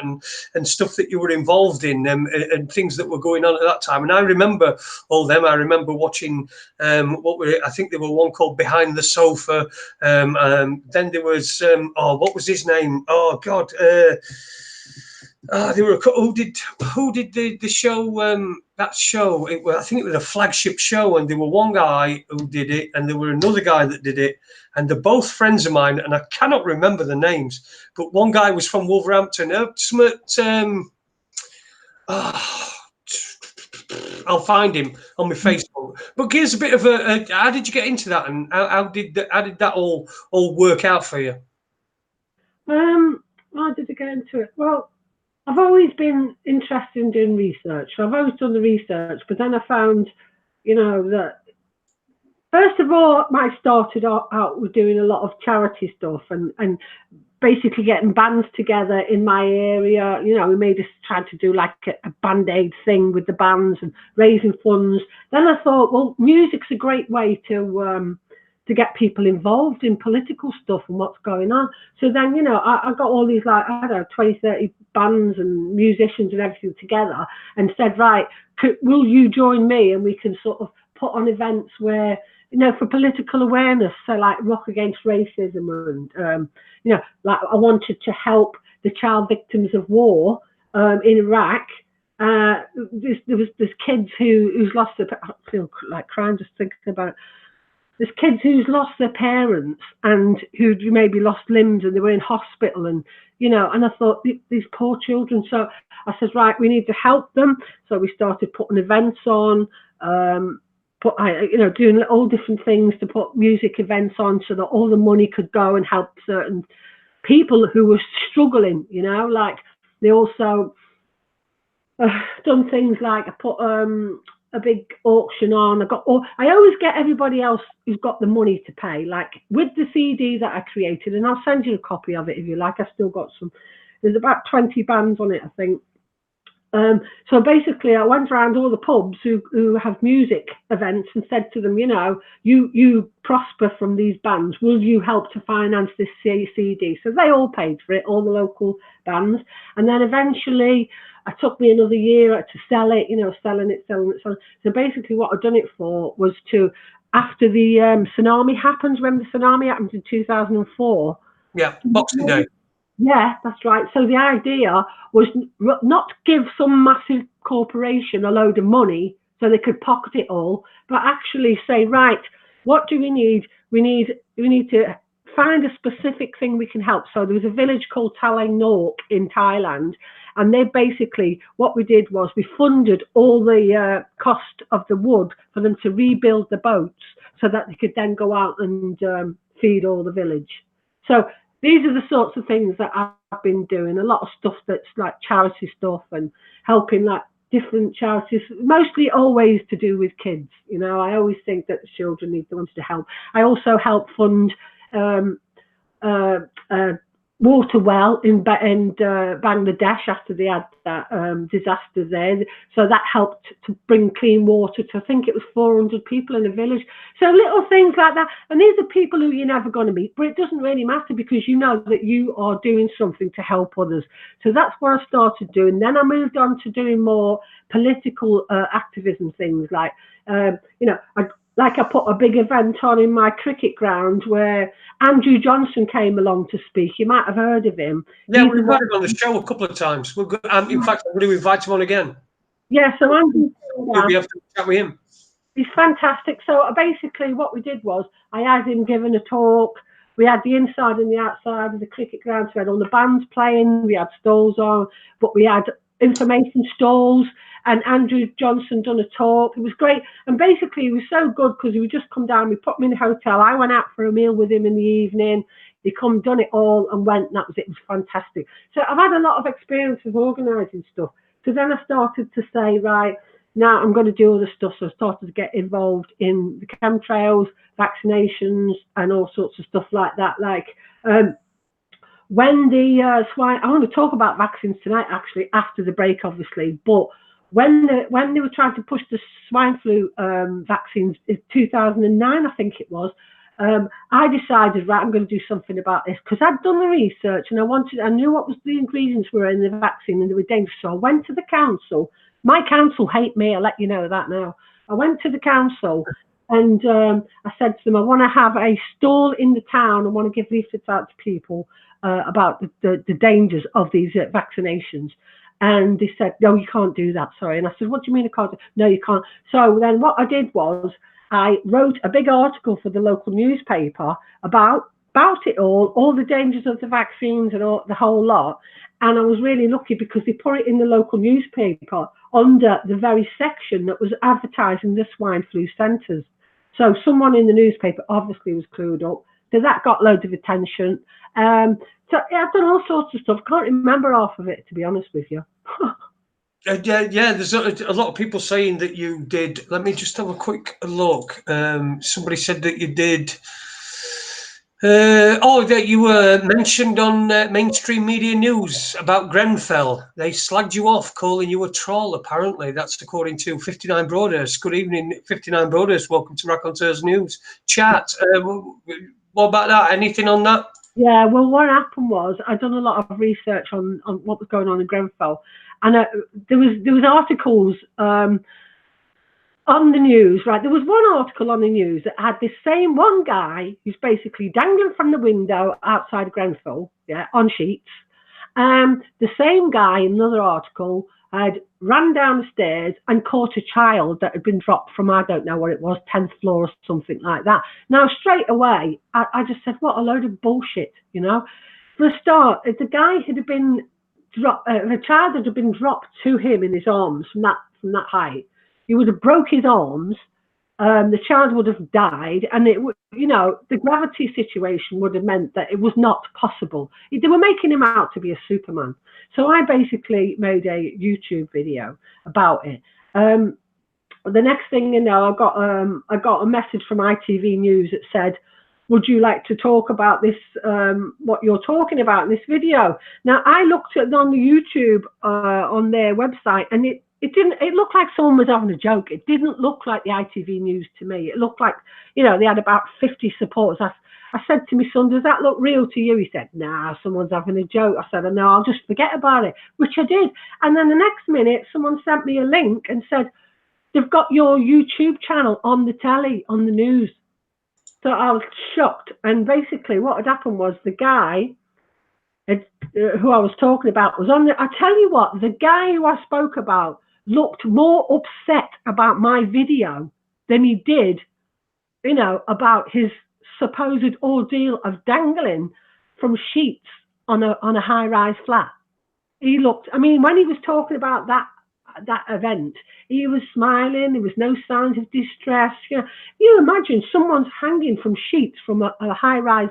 and stuff that you were involved in, and things that were going on at that time. And I remember all them. I remember watching I think there were one called Behind the Sofa. Then there was what was his name? Oh God. They were who did the show? That show. I think it was a flagship show, and there were one guy who did it, and there were another guy that did it, and they're both friends of mine, and I cannot remember the names. But one guy was from Wolverhampton. I'll find him on my Facebook. But give us a bit of how did you get into that, and how did that all work out for you? How did I get into it? Well, I've always been interested in doing research. So I've always done the research, but then I found, you know, that first of all, I started out with doing a lot of charity stuff and basically getting bands together in my area. You know, we tried to do like a Band-Aid thing with the bands and raising funds. Then I thought, well, music's a great way to get people involved in political stuff and what's going on. So then, you know, I got all these, like, I don't know, 20, 30 bands and musicians and everything together and said, right, will you join me? And we can sort of put on events where, you know, for political awareness, so like Rock Against Racism and, you know, like I wanted to help the child victims of war in Iraq. There was kids who's lost their, I feel like crying just thinking about it. There's kids who's lost their parents and who maybe lost limbs and they were in hospital, and, you know, and I thought, these poor children. So I said, right, we need to help them. So we started putting events on, you know, doing all different things to put music events on so that all the money could go and help certain people who were struggling, you know, like they also done things like I put a big auction on. I always get everybody else who's got the money to pay, like with the CD that I created, and I'll send you a copy of it if you like. I've still got some. There's about 20 bands on it, I think. So basically, I went around all the pubs who have music events and said to them, you know, you prosper from these bands. Will you help to finance this CD? So they all paid for it, all the local bands. And then eventually, it took me another year to sell it, you know, selling it. So basically, what I'd done it for was to, after the tsunami happened, remember the tsunami happened in 2004? Yeah, Boxing Day. Yeah, that's right. So the idea was not to give some massive corporation a load of money so they could pocket it all, but actually say, right, what do we need? We need to find a specific thing we can help. So there was a village called Taleng Nok in Thailand, and they basically, what we did was we funded all the cost of the wood for them to rebuild the boats so that they could then go out and feed all the village. So these are the sorts of things that I've been doing. A lot of stuff that's like charity stuff and helping like different charities, mostly always to do with kids. You know, I always think that the children need the ones to help. I also help fund water well in Bangladesh after they had that disaster there. So that helped to bring clean water to, I think it was 400 people in a village. So little things like that. And these are people who you're never going to meet, but it doesn't really matter because you know that you are doing something to help others. So that's what I started doing. Then I moved on to doing more political activism things like, you know, I put a big event on in my cricket ground where Andrew Johnson came along to speak. You might have heard of him. Yeah, we've had him on the show a couple of times. In fact, I'm going to invite him on again. Yeah, so Andrew, we'll be able to chat with him. He's fantastic. So basically what we did was I had him giving a talk. We had the inside and the outside of the cricket ground. So we had all the bands playing. We had stalls on, but we had information stalls. And Andrew Johnson done a talk. It was great. And basically, it was so good because he would just come down. We put him in a hotel. I went out for a meal with him in the evening. He come, done it all, and went. And that was it. It was fantastic. So I've had a lot of experience with organising stuff. So then I started to say, right, now I'm going to do all this stuff. So I started to get involved in the chemtrails, vaccinations, and all sorts of stuff like that. Like when the swine, I want to talk about vaccines tonight, actually, after the break, obviously. But when they were trying to push the swine flu vaccines in 2009, I think it was, I decided, right, I'm going to do something about this, because I'd done the research and I knew what was the ingredients were in the vaccine and they were dangerous. So I went to the council. My council hate me, I'll let you know that now. I went to the council and I said to them, I want to have a stall in the town. I want to give leaflets out to people about the dangers of these vaccinations. And they said, no, you can't do that, sorry. And I said, what do you mean I can't? No, you can't. So then what I did was I wrote a big article for the local newspaper about it all the dangers of the vaccines and all, the whole lot. And I was really lucky because they put it in the local newspaper under the very section that was advertising the swine flu centres. So someone in the newspaper obviously was clued up. So that got loads of attention. So yeah, I've done all sorts of stuff. Can't remember half of it, to be honest with you. Yeah, there's a lot of people saying that you did. Let me just have a quick look. Somebody said that you did. That you were mentioned on mainstream media news about Grenfell. They slagged you off, calling you a troll, apparently. That's according to 59 Broadhurst. Good evening, 59 Broadhurst. Welcome to Raconteurs News Chat. What about that? Anything on that? Yeah, well, what happened was I'd done a lot of research on what was going on in Grenfell. And there was articles on the news, right? There was one article on the news that had this same one guy who's basically dangling from the window outside Grenfell, yeah, on sheets. The same guy in another article had ran down the stairs and caught a child that had been dropped from, I don't know what it was, 10th floor or something like that. Now, straight away, I just said, what a load of bullshit, you know? For a start, if the guy had been dropped, the child had been dropped to him in his arms from that height, he would have broke his arms, the child would have died, and it would, you know, the gravity situation would have meant that it was not possible. They were making him out to be a Superman. So I basically made a YouTube video about it. The next thing you know, I got a message from ITV News that said, would you like to talk about this, what you're talking about in this video? Now, I looked at on the YouTube on their website, and it looked like someone was having a joke. It didn't look like the ITV News to me. It looked like, you know, they had about 50 supporters. I said to my son, does that look real to you? He said, nah, someone's having a joke. I said, no, I'll just forget about it, which I did. And then the next minute, someone sent me a link and said, they've got your YouTube channel on the telly, on the news. So I was shocked. And basically what had happened was the guy who I was talking about was on the, I tell you what, the guy who I spoke about looked more upset about my video than he did, you know, about his supposed ordeal of dangling from sheets on a high-rise flat. He looked, I mean, when he was talking about that event, he was smiling. There was no signs of distress. You imagine someone's hanging from sheets from a high-rise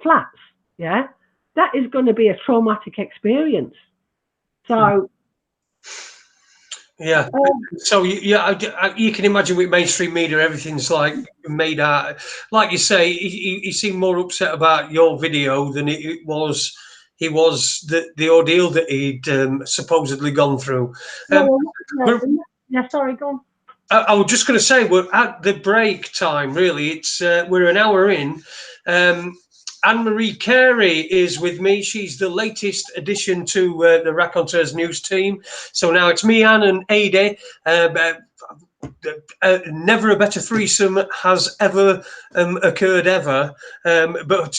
flats. Yeah, that is going to be a traumatic experience. So. Yeah. So you can imagine with mainstream media, everything's like made out. Like you say, he seemed more upset about your video than he was the ordeal that he'd supposedly gone through. Sorry, go on. I was just going to say we're at the break time. Really, it's we're an hour in. Ann Marie Carey is with me. She's the latest addition to the Raconteurs news team. So now it's me, Ann, and Adie. Never a better threesome has ever occurred ever. But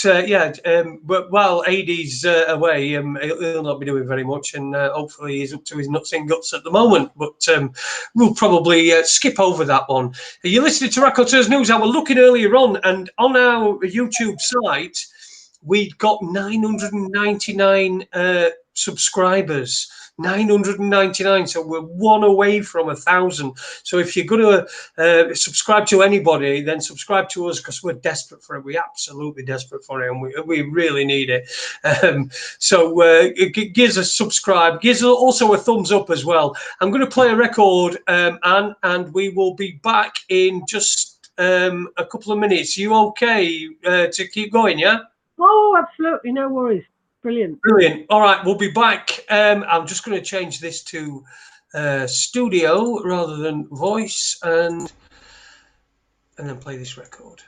while Adie's away, he'll not be doing very much, and hopefully he's up to his nuts and guts at the moment. But we'll probably skip over that one. You're listening to Raconteurs News. I was looking earlier on, and on our YouTube site, we'd got 999 subscribers. 999, so we're one away from 1,000. So if you're going to subscribe to anybody, then subscribe to us, because we're desperate for it. We're absolutely desperate for it, and we really need it. So it gives us subscribe, gives also a thumbs up as well. I'm going to play a record, and we will be back in just a couple of minutes. You okay to keep going? Yeah. Oh, absolutely, no worries. Brilliant. All right, we'll be back. I'm just going to change this to studio rather than voice, and then play this record.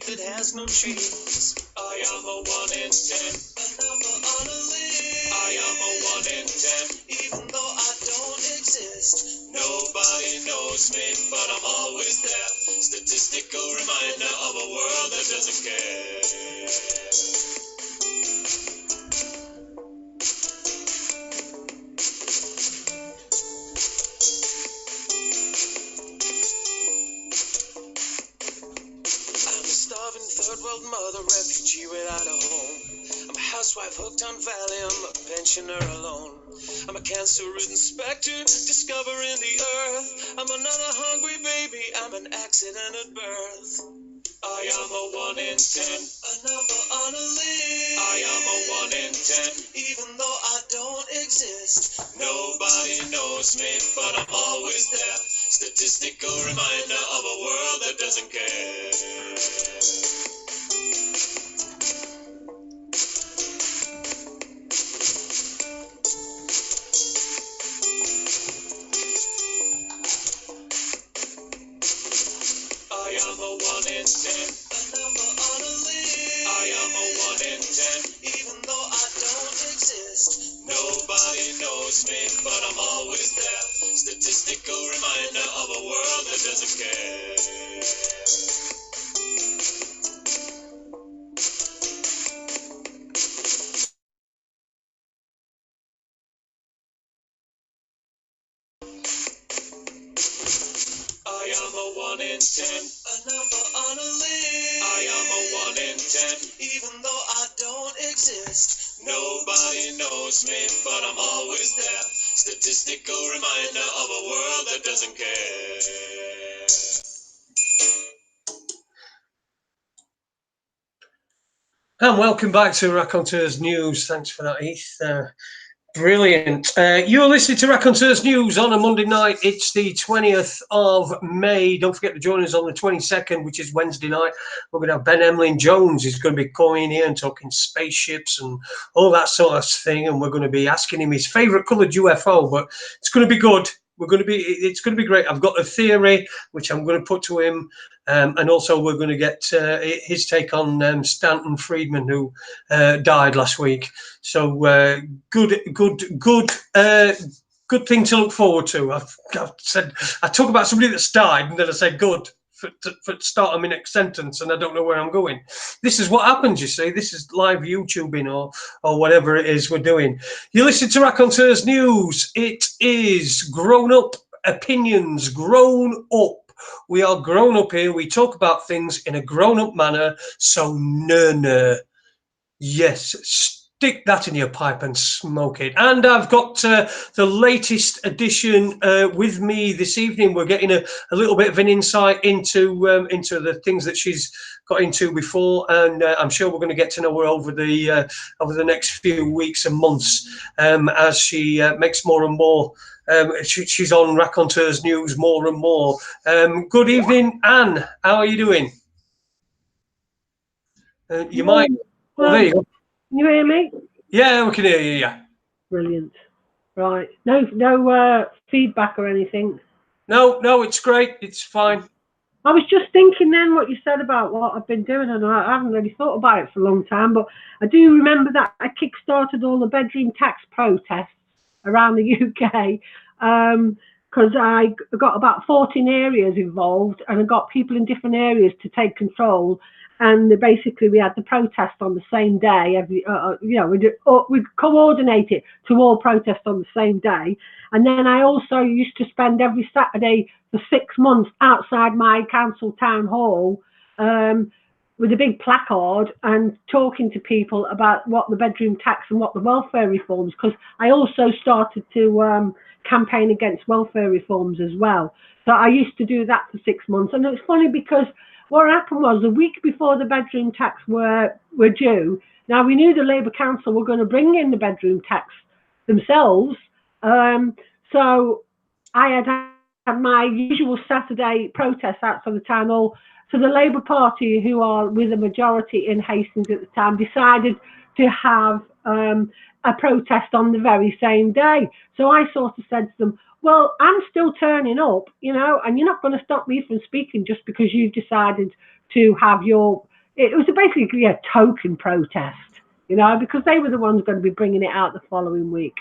That has no trees. I am a 1 in 10, a number on a list. I am a 1 in 10, even though I don't exist. Nobody knows me, but I'm always there. Statistical reminder of a world that doesn't care. Hooked on Valium, a pensioner alone. I'm a cancer-ridden specter, discovering the earth. I'm another hungry baby, I'm an accident at birth. I am a 1 in 10, a number on a list. I am a 1 in 10, even though I don't exist. Nobody knows me, but I'm always there. Statistical reminder of a world that doesn't care. And welcome back to Raconteurs News. Thanks for that, Heath. Brilliant. You're listening to Raconteurs News on a Monday night. It's the 20th of May. Don't forget to join us on the 22nd, which is Wednesday night. We're going to have Ben Emlyn Jones. He's going to be coming here and talking spaceships and all that sort of thing. And we're going to be asking him his favourite coloured UFO. But it's going to be good. It's going to be great. I've got a theory which I'm going to put to him, and also we're going to get his take on Stanton Friedman, who died last week. So good thing to look forward to. I've said I talk about somebody that's died, and then I said good for start of my next sentence, and I don't know where I'm going. This is what happens, you see. This is live YouTubing or whatever it is we're doing. You listen to Raconteurs News. It is grown-up opinions, grown up. We are grown up here. We talk about things in a grown-up manner. So no. Yes, stick that in your pipe and smoke it. And I've got the latest edition with me this evening. We're getting a little bit of an insight into the things that she's got into before, and I'm sure we're going to get to know her over the next few weeks and months as she makes more and more. She's on Raconteurs News more and more. Good evening, Anne. How are you doing? You might. Oh, there you go. Can you hear me? Yeah, we can hear you. Yeah. Brilliant. Right. No feedback or anything. No, it's great. It's fine. I was just thinking then what you said about what I've been doing, and I haven't really thought about it for a long time, but I do remember that I kick-started all the bedroom tax protests around the UK because I got about 14 areas involved, and I got people in different areas to take control. And basically, we had the protest on the same day. We'd coordinate it to all protest on the same day. And then I also used to spend every Saturday for 6 months outside my council town hall with a big placard and talking to people about what the bedroom tax and what the welfare reforms, because I also started to campaign against welfare reforms as well. So I used to do that for 6 months. And it's funny because what happened was the week before the bedroom tax were due. Now, we knew the Labour Council were going to bring in the bedroom tax themselves. So I had my usual Saturday protest outside the town hall. So the Labour Party, who are with a majority in Hastings at the time, decided to have a protest on the very same day. So I sort of said to them, well, I'm still turning up, and you're not going to stop me from speaking just because you've decided to have it was basically a token protest, because they were the ones going to be bringing it out the following week.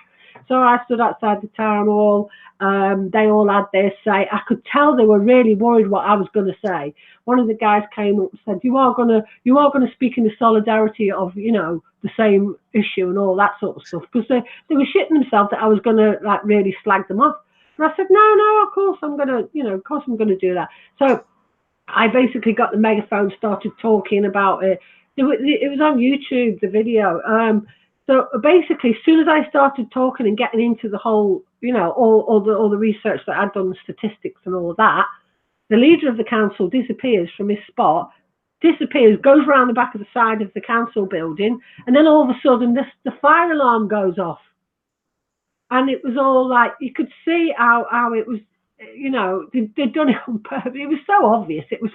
So I stood outside the town hall. They all had their say. I could tell they were really worried what I was going to say. One of the guys came up and said, you are going to speak in the solidarity of, the same issue and all that sort of stuff, because they were shitting themselves that I was going to really slag them off. And I said, no, of course I'm going to do that. So I basically got the megaphone, started talking about it. It was on YouTube, the video. So basically, as soon as I started talking and getting into the whole, all the research that I'd done, the statistics and all that, the leader of the council disappears from his spot, goes around the back of the side of the council building, and then all of a sudden the fire alarm goes off. And it was all like, you could see how it was, they'd done it on purpose. It was so obvious. It was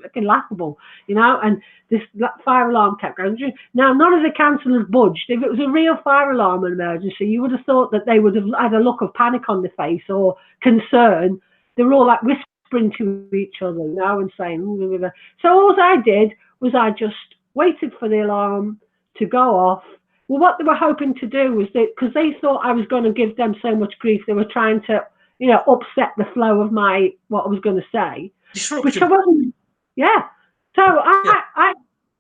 fucking laughable, and this fire alarm kept going. Now, none of the councillors budged. If it was a real fire alarm emergency, you would have thought that they would have had a look of panic on their face or concern. They were all like whispering to each other, and saying, blah, blah, blah. So all I did was I just waited for the alarm to go off. Well, what they were hoping to do was because they thought I was going to give them so much grief, they were trying to, upset the flow of what I was going to say, which I wasn't. Yeah. So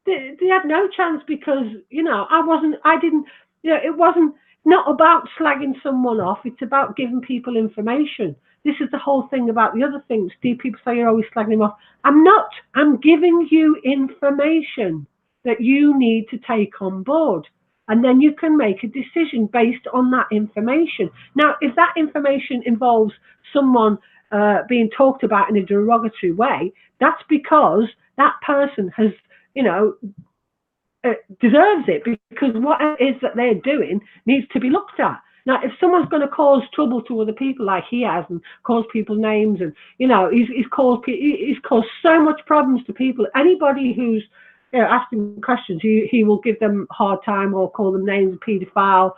they had no chance because, it wasn't not about slagging someone off. It's about giving people information. This is the whole thing about the other things. People say you're always slagging them off. I'm not. I'm giving you information that you need to take on board. And then you can make a decision based on that information. Now, if that information involves someone being talked about in a derogatory way, that's because that person has, deserves it, because what it is that they're doing needs to be looked at. Now, if someone's going to cause trouble to other people like he has and cause people names and, he's caused so much problems to people. Anybody who's asking questions, he will give them a hard time or call them names, paedophile,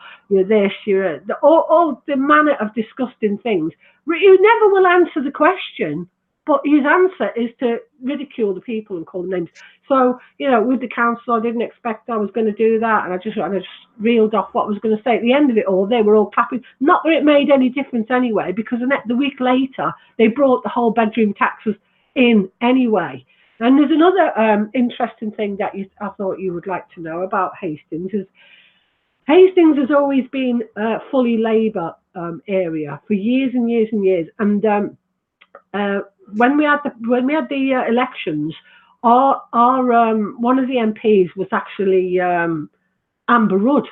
all the manner of disgusting things. He never will answer the question, but his answer is to ridicule the people and call them names. So, with the council, I didn't expect I was going to do that, and I just reeled off what I was going to say. At the end of it all, they were all clapping. Not that it made any difference anyway, because the week later, they brought the whole bedroom taxes in anyway. And there's another interesting thing that I thought you would like to know about Hastings. Hastings has always been a fully Labour area for years and years and years. And when we had the elections, our one of the MPs was actually Amber Rudd,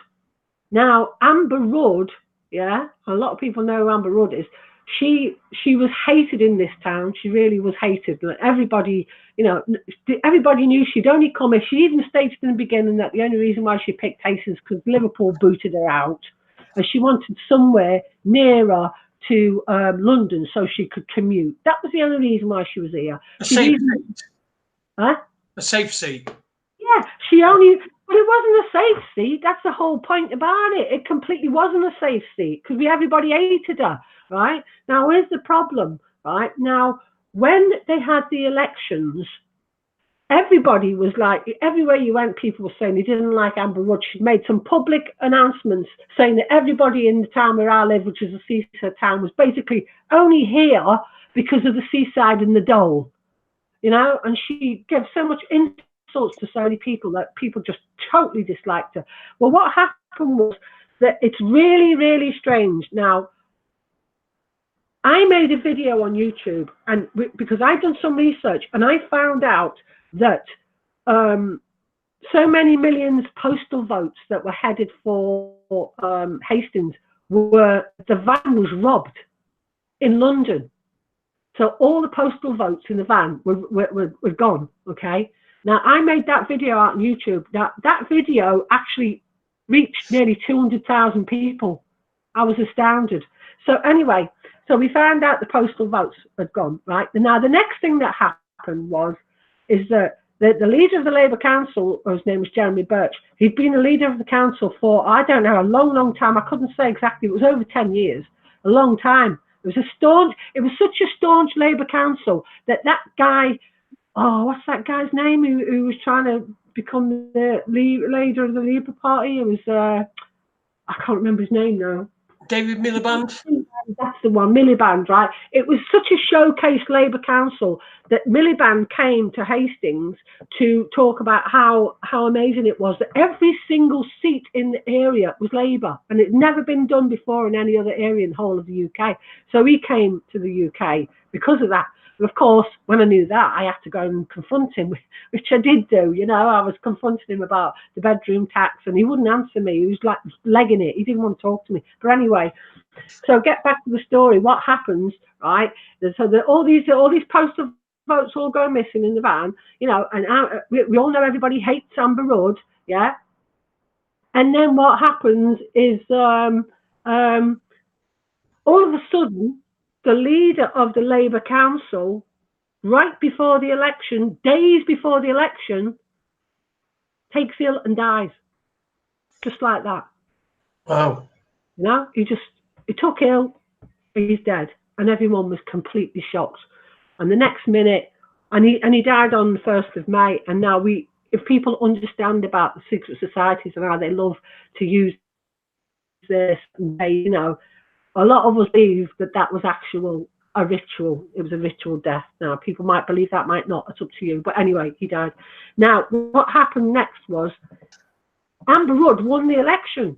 Now, Amber Rudd, yeah, a lot of people know who Amber Rudd is. She was hated in this town. She really was hated. Everybody, you know, everybody knew she'd only come here. She even stated in the beginning that the only reason why she picked Hastings because Liverpool booted her out, and she wanted somewhere nearer to London so she could commute. That was the only reason why she was here. A safe seat. Huh? A safe seat. Yeah, she only. But it wasn't a safe seat. That's the whole point about it. It completely wasn't a safe seat because everybody hated her, right? Now, here's the problem, right? Now, when they had the elections, everybody was like, everywhere you went, people were saying they didn't like Amber Rudd. She made some public announcements saying that everybody in the town where I live, which is a seaside town, was basically only here because of the seaside and the dole, you know? And she gave so much insults to so many people that people just totally disliked her. Well, what happened was that it's really, really strange. Now, I made a video on YouTube, and because I'd done some research, and I found out that so many millions postal votes that were headed for Hastings the van was robbed in London. So all the postal votes in the van were gone, okay? Now, I made that video out on YouTube. Now, that video actually reached nearly 200,000 people. I was astounded. So anyway, so we found out the postal votes had gone, right? Now, the next thing that happened is that the leader of the Labour Council, his name was Jeremy Birch, he'd been a leader of the council for, I don't know, a long, long time. I couldn't say exactly. It was over 10 years, a long time. It was such a staunch Labour Council that guy, oh, what's that guy's name who was trying to become the leader of the Labour Party? It was, I can't remember his name now. David Miliband? That's the one, Miliband, right? It was such a showcase Labour Council that Miliband came to Hastings to talk about how amazing it was that every single seat in the area was Labour, and it's never been done before in any other area in the whole of the UK. So he came to the UK because of that. And of course, when I knew that, I had to go and confront him, which I did do. You know, I was confronting him about the bedroom tax, and he wouldn't answer me. He was like legging it. He didn't want to talk to me. But anyway, so get back to the story. What happens, right? So all these postal votes all go missing in the van, you know, and we all know everybody hates Amber Rudd, yeah. And then what happens is all of a sudden, the leader of the Labour Council, right before the election, days before the election, takes ill and dies. Just like that. Wow. You know, he took ill, he's dead. And everyone was completely shocked. And the next minute, and he died on the 1st of May. And now if people understand about the secret societies and how they love to use this, and they, you know, a lot of us believe that was a ritual. It was a ritual death. Now, people might believe that, might not. It's up to you. But anyway, he died. Now, what happened next was Amber Rudd won the election.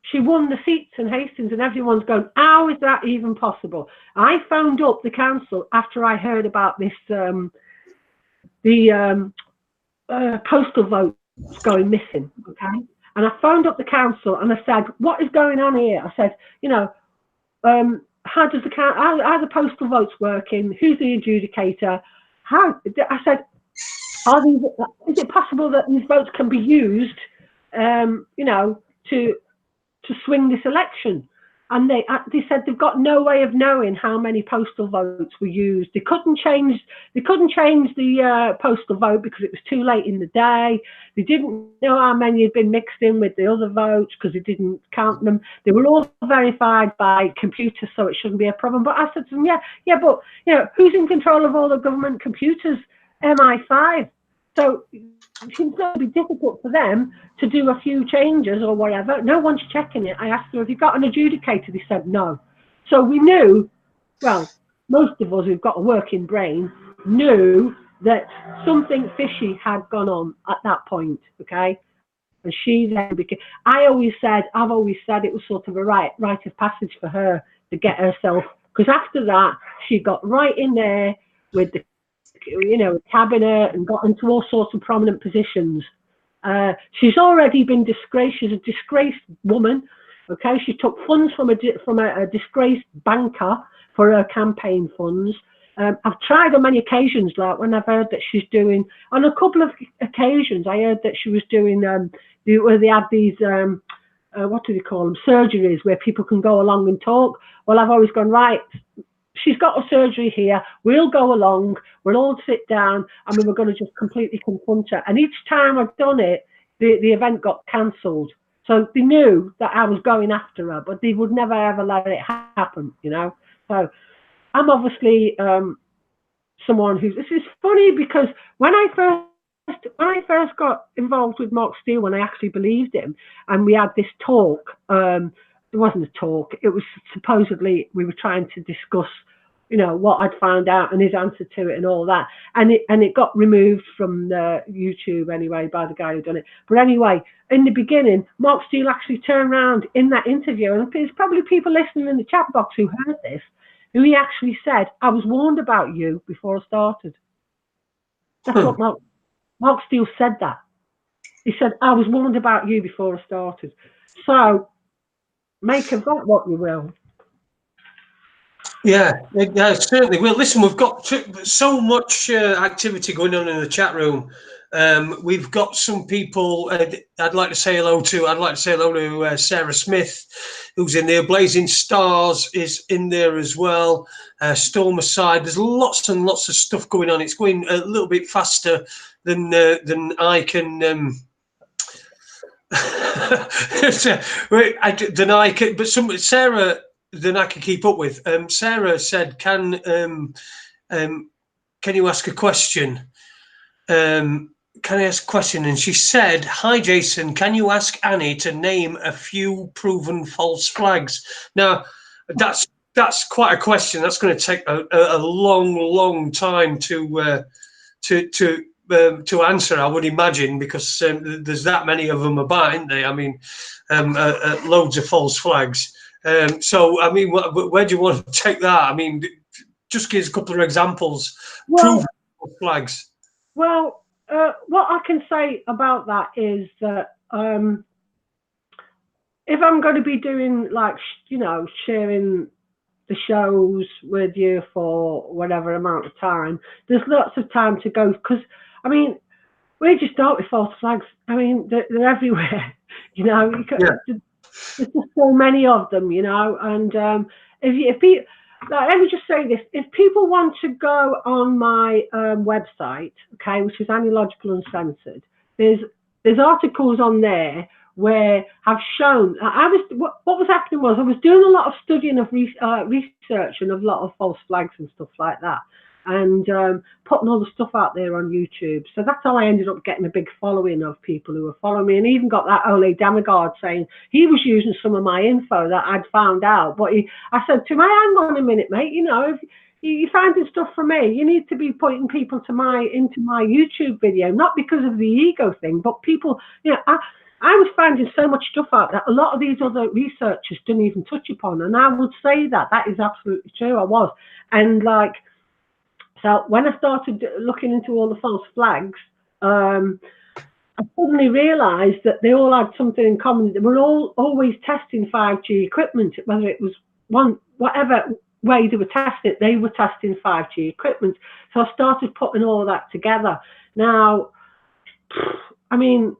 She won the seats in Hastings, and everyone's going, how is that even possible? I phoned up the council after I heard about this, postal votes going missing, okay? And I phoned up the council and I said, what is going on here? I said, you know, how are the postal votes working? Who's the adjudicator? I said, is it possible that these votes can be used, you know, to swing this election? And they said they've got no way of knowing how many postal votes were used. They couldn't change the postal vote because it was too late in the day. They didn't know how many had been mixed in with the other votes because they didn't count them. They were all verified by computers, so it shouldn't be a problem. But I said to them, yeah, but you know, who's in control of all the government computers? MI5. So it's going to be difficult for them to do a few changes or whatever. No one's checking it. I asked them, have you got an adjudicator? They said no. So we knew, well, most of us who've got a working brain knew that something fishy had gone on at that point, okay? And she then became, I've always said it was sort of a rite of passage for her to get herself, because after that, she got right in there with the, you know, cabinet and got into all sorts of prominent positions. She's already been disgraced. She's a disgraced woman. Okay, she took funds from a disgraced banker for her campaign funds. I've tried on many occasions, like when I've heard that she's doing, on a couple of occasions, I heard that she was doing, where they had these, what do they call them, surgeries, where people can go along and talk. Well, I've always gone, right, she's got a surgery here, we'll go along, we'll all sit down, and we were going to just completely confront her. And each time I've done it, the event got cancelled. So they knew that I was going after her, but they would never ever let it happen, you know. So I'm obviously someone who's. This is funny because when I first got involved with Mark Steele, when I actually believed him, and we had this talk. It wasn't a talk. It was supposedly we were trying to discuss, you know, what I'd found out and his answer to it and all that. And it got removed from the YouTube anyway by the guy who done it. But anyway, in the beginning, Mark Steele actually turned around in that interview, and there's probably people listening in the chat box who heard this, who he actually said, I was warned about you before I started. That's what Mark Steele said that. He said, I was warned about you before I started. So make of that what you will. Yeah, certainly. Well, listen, we've got so much activity going on in the chat room. We've got some people I'd like to say hello to. I'd like to say hello to Sarah Smith, who's in there. Blazing Stars is in there as well. Storm Aside. There's lots and lots of stuff going on. It's going a little bit faster than I can. Than I can. But Sarah. Than I can keep up with. Sarah said, "Can you ask a question? Can I ask a question?" And she said, "Hi, Jason. Can you ask Annie to name a few proven false flags?" Now, that's quite a question. That's going to take a long time to answer, I would imagine, because there's that many of them about, isn't there? I mean, loads of false flags. So, I mean, where do you want to take that? I mean, just give us a couple of examples. Well, proof flags. Well, what I can say about that is that if I'm going to be doing, like, you know, sharing the shows with you for whatever amount of time, there's lots of time to go. Because, I mean, we just start with false flags. I mean, they're everywhere. You know, there's just so many of them, you know. And if people, like, let me just say this: if people want to go on my website, okay, which is Analogical Uncensored, there's articles on there where I've shown. What was happening was I was doing a lot of studying of research and a lot of false flags and stuff like that, and putting all the stuff out there on YouTube. So that's how I ended up getting a big following of people who were following me, and even got that Ole Damagard saying he was using some of my info that I'd found out. But I said to him, hang on a minute, mate, you know, if you're finding stuff from me, you need to be pointing people into my YouTube video, not because of the ego thing, but people, you know, I was finding so much stuff out that a lot of these other researchers didn't even touch upon. And I would say that is absolutely true. I was. And like, so when I started looking into all the false flags, I suddenly realised that they all had something in common. They were all always testing 5G equipment, whether it was whatever way they were testing it, they were testing 5G equipment. So I started putting all of that together. Now, I mean,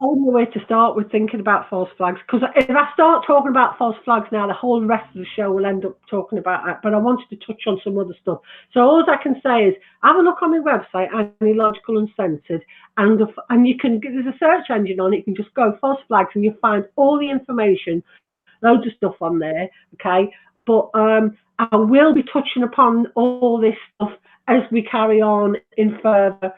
only way to start with thinking about false flags, because if I start talking about false flags now, the whole rest of the show will end up talking about that. But I wanted to touch on some other stuff. So all I can say is have a look on my website, Analogical Uncensored, and you can, there's a search engine on it. You can just go false flags and you'll find all the information, loads of stuff on there. Okay, but I will be touching upon all this stuff as we carry on in further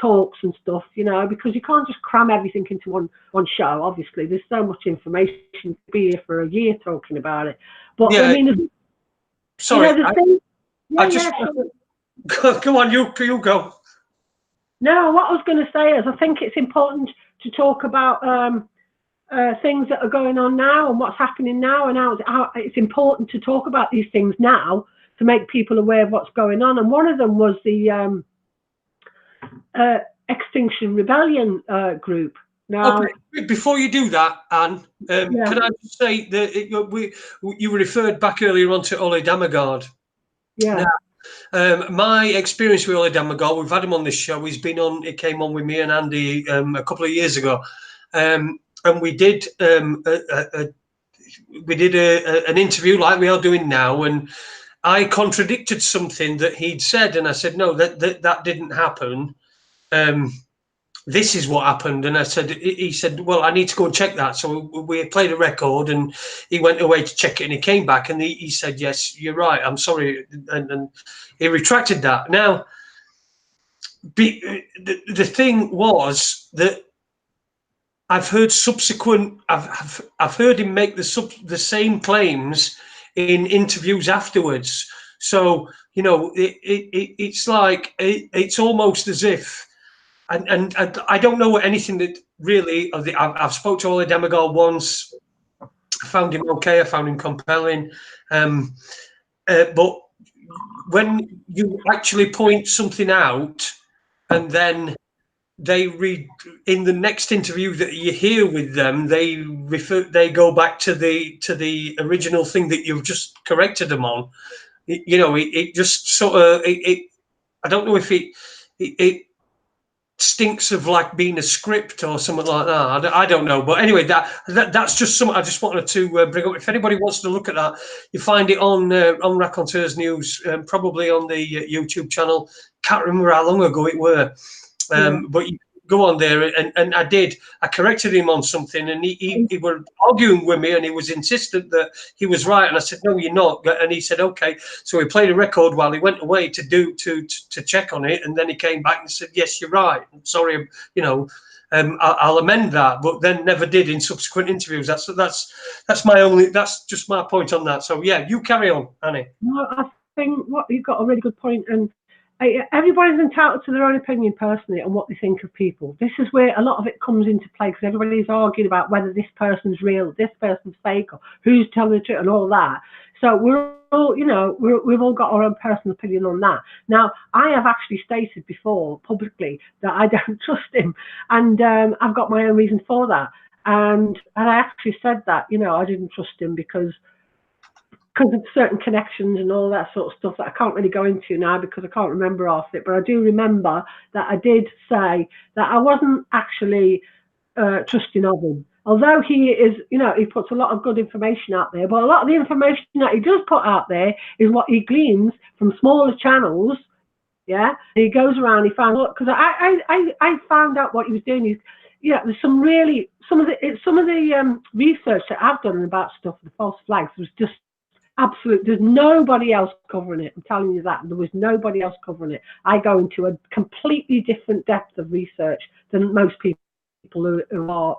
talks and stuff, you know, because you can't just cram everything into one show. Obviously, there's so much information to be here for a year talking about it. But yeah, I mean, sorry, you know, go on, you go. No, what I was going to say is I think it's important to talk about things that are going on now and what's happening now, and how it's important to talk about these things now to make people aware of what's going on. And one of them was the Extinction Rebellion group. Now, okay. Before you do that, Anne, can I just say that you referred back earlier on to Ole Damagard? Yeah. Now, my experience with Ole Damagard, we've had him on this show. He came on with me and Andy a couple of years ago, and we did an interview like we are doing now, and I contradicted something that he'd said, and I said no, that didn't happen. This is what happened, and he said, well, I need to go and check that. So we played a record, and he went away to check it, and he came back, and he said, yes, you're right, I'm sorry, and he retracted that. Now, the thing was that I've heard I've heard him make the same claims in interviews afterwards. So it's like it's almost as if. And I don't know anything that really. I've spoke to Ole Damagard once. I found him okay. I found him compelling. But when you actually point something out, and then they read in the next interview that you hear with them, they go back to the original thing that you've just corrected them on. It just sort of I don't know if it stinks of like being a script or something like that. I don't know, but anyway, that's just something I just wanted to bring up. If anybody wants to look at that, you find it on Raconteurs News, probably on the YouTube channel. Can't remember how long ago it were, but you go on there, and I corrected him on something, and he were arguing with me, and he was insistent that he was right, and I said no, you're not, and he said okay. So he played a record while he went away to check on it, and then he came back and said, yes, you're right, I'm sorry, I'll amend that, but then never did in subsequent interviews. That's just my point on that. So yeah, you carry on, Annie. No, I think you've got a really good point, and everybody's entitled to their own opinion personally on what they think of people. This is where a lot of it comes into play, because everybody's arguing about whether this person's real, this person's fake, or who's telling the truth and all that. So we're all, we've all got our own personal opinion on that. Now, I have actually stated before publicly that I don't trust him, and I've got my own reason for that. And I actually said that, I didn't trust him because of certain connections and all that sort of stuff that I can't really go into now because I can't remember off it. But I do remember that I did say that I wasn't actually trusting of him. Although he is, he puts a lot of good information out there, but a lot of the information that he does put out there is what he gleans from smaller channels. Yeah, and he goes around. He found, because I found out what he was doing. There's some of the research that I've done about stuff, the false flags, was just absolute. There's nobody else covering it. I'm telling you that. There was nobody else covering it. I go into a completely different depth of research than most people who are,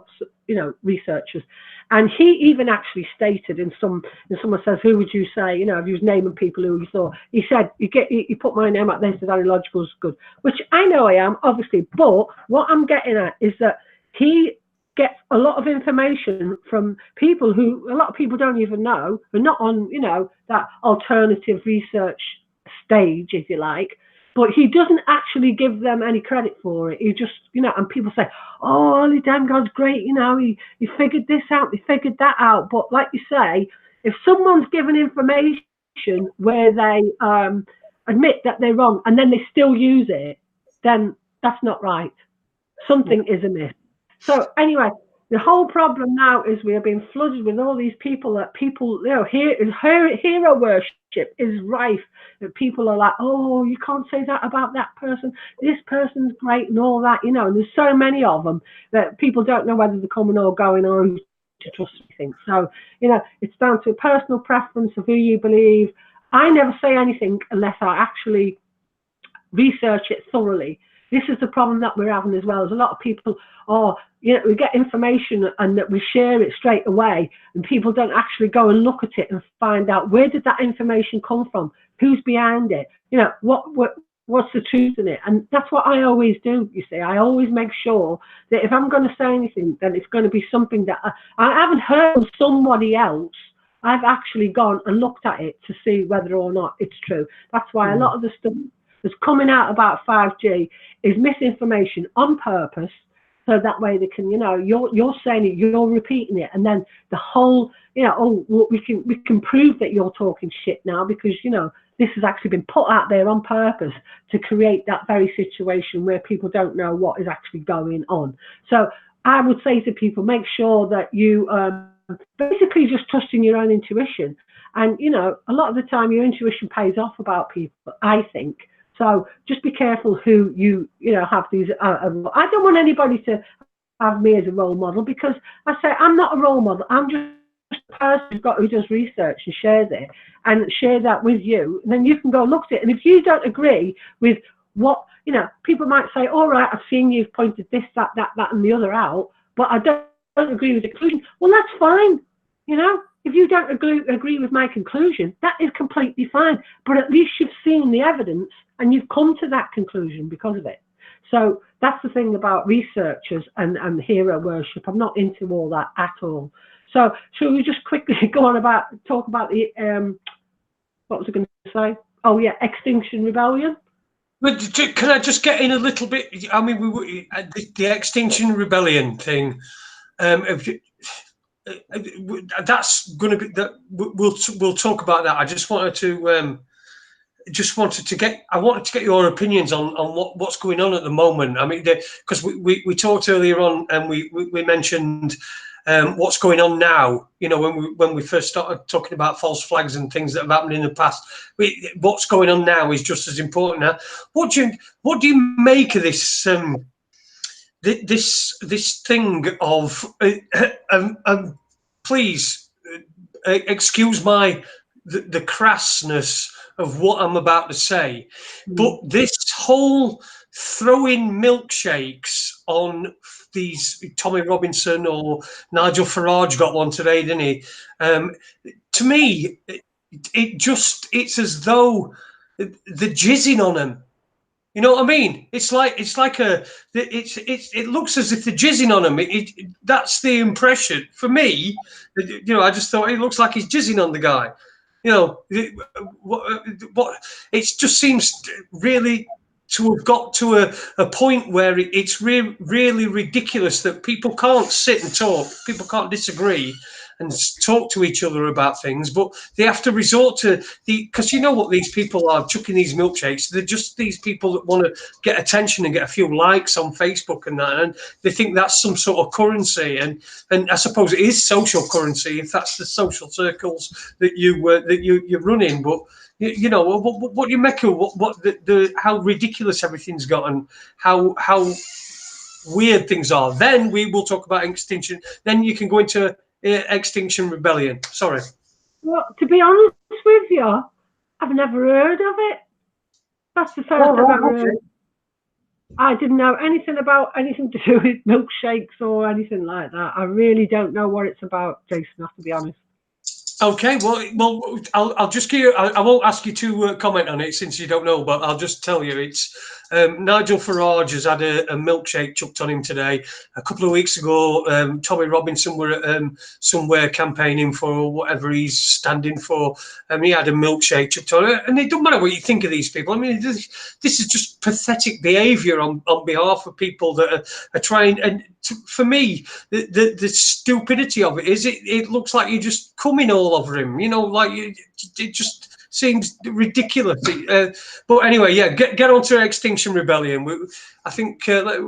researchers. And he even actually stated in someone says, who would you say, if he was naming people who he thought, he said, he put my name out there, said Annie Logical's good, which I know I am, obviously, but what I'm getting at is that he gets a lot of information from people who a lot of people don't even know, are not on, that alternative research stage, if you like, but he doesn't actually give them any credit for it. He just, and people say, oh, Ole Damagard's great, he figured this out, he figured that out. But like you say, if someone's given information where they admit that they're wrong and then they still use it, then that's not right. Something is amiss. So anyway, the whole problem now is we are being flooded with all these people that hero worship is rife. That people are like, oh, you can't say that about that person. This person's great and all that, and there's so many of them that people don't know whether they're coming or going or who to trust. Anything. So, it's down to a personal preference of who you believe. I never say anything unless I actually research it thoroughly. This is the problem that we're having as well. There's a lot of people, we get information and that we share it straight away, and people don't actually go and look at it and find out where did that information come from, who's behind it, what's the truth in it. And that's what I always do. You see, I always make sure that if I'm going to say anything, then it's going to be something that I haven't heard from somebody else. I've actually gone and looked at it to see whether or not it's true. That's why a lot of the stuff that's coming out about 5G is misinformation on purpose. So that way they can, you know, you're saying it, you're repeating it, and then the whole, you know, oh, well, we can prove that you're talking shit now because, you know, this has actually been put out there on purpose to create that very situation where people don't know what is actually going on. So I would say to people, make sure that you basically just trusting your own intuition. And, you know, a lot of the time your intuition pays off about people, I think. So just be careful who you know, have these. I don't want anybody to have me as a role model because I say I'm not a role model. I'm just a person who does research and shares it and share that with you. And then you can go look at it. And if you don't agree with what, you know, people might say, all right, I've seen you've pointed this, that, and the other out, but I don't agree with the conclusion. Well, that's fine. You know, if you don't agree with my conclusion, that is completely fine. But at least you've seen the evidence and you've come to that conclusion because of it. So that's the thing about researchers and hero worship. I'm not into all that at all. So shall we just quickly go on talk about the what was I going to say? Oh yeah, Extinction Rebellion. But can I just get in a little bit? I mean, the Extinction Rebellion thing. That's going to be that. We'll talk about that. I just wanted to get your opinions on what's going on at the moment. I mean, because we talked earlier on and we mentioned what's going on now. You know, when we first started talking about false flags and things that have happened in the past, what's going on now is just as important. Now, what do you make of this? This thing of please excuse the crassness of what I'm about to say, but this whole throwing milkshakes on these, Tommy Robinson or Nigel Farage got one today, didn't he? To me, it's as though they're jizzing on them. You know what I mean? It looks as if they're jizzing on him. That's the impression for me. You know, I just thought it looks like he's jizzing on the guy. You know, it just seems really to have got to a point where it's really ridiculous that people can't sit and talk. People can't disagree and talk to each other about things, but they have to resort to because you know what these people are chucking these milkshakes. They're just these people that want to get attention and get a few likes on Facebook and that, and they think that's some sort of currency. And I suppose it is social currency if that's the social circles that you're running. But you know what you make of how ridiculous everything's gotten, how weird things are. Then we will talk about extinction. Then you can go into Extinction Rebellion. Sorry. Well, to be honest with you, I've never heard of it. That's the first I've ever heard. I didn't know anything about anything to do with milkshakes or anything like that. I really don't know what it's about, Jason, I have to be honest. Okay, well, I'll just give you. I won't ask you to comment on it since you don't know, but I'll just tell you it's Nigel Farage has had a milkshake chucked on him today. A couple of weeks ago, Tommy Robinson were at somewhere campaigning for whatever he's standing for, and he had a milkshake chucked on him. And it doesn't matter what you think of these people. I mean, this is just pathetic behaviour on behalf of people that are trying. And for me, the stupidity of it is it looks like you're just coming all over him. You know, like it just seems ridiculous. But anyway, yeah, get on to Extinction Rebellion. I think away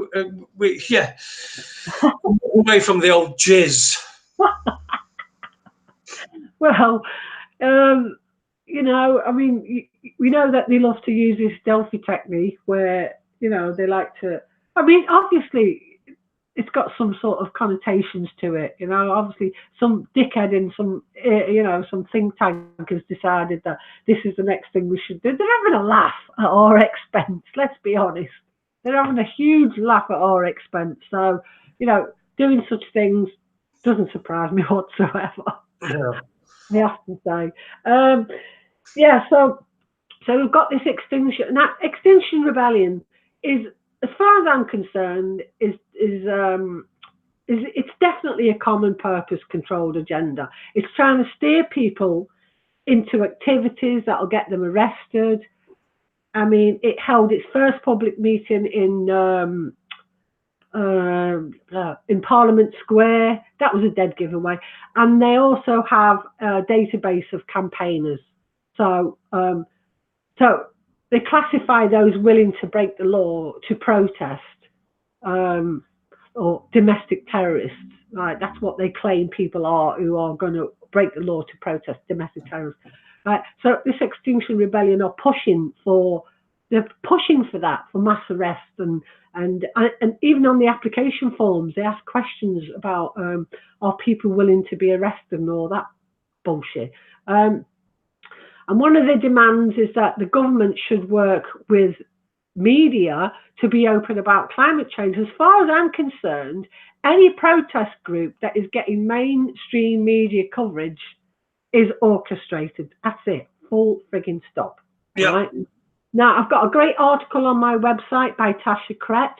from the old jizz. Well, you know, I mean, we know that they love to use this Delphi technique where, you know, they like to, I mean, obviously, it's got some sort of connotations to it, you know. Obviously, some dickhead in some, you know, some think tank has decided that this is the next thing we should do. They're having a laugh at our expense. Let's be honest. They're having a huge laugh at our expense. So, you know, doing such things doesn't surprise me whatsoever. Yeah. I have to say. Yeah. So we've got this extinction. Now, Extinction Rebellion is, as far as I'm concerned, is it's definitely a common purpose controlled agenda. It's trying to steer people into activities that'll get them arrested, I mean, it held its first public meeting in Parliament Square. That was a dead giveaway. And they also have a database of campaigners. So they classify those willing to break the law to protest, or domestic terrorists. Right, that's what they claim people are, who are going to break the law to protest, domestic terrorists. Right, so this Extinction Rebellion are pushing for that, for mass arrest, and even on the application forms they ask questions about are people willing to be arrested and all that bullshit. And one of the demands is that the government should work with media to be open about climate change. As far as I'm concerned, any protest group that is getting mainstream media coverage is orchestrated. That's it. Full frigging stop. Yeah. Right? Now, I've got a great article on my website by Tasha Crett.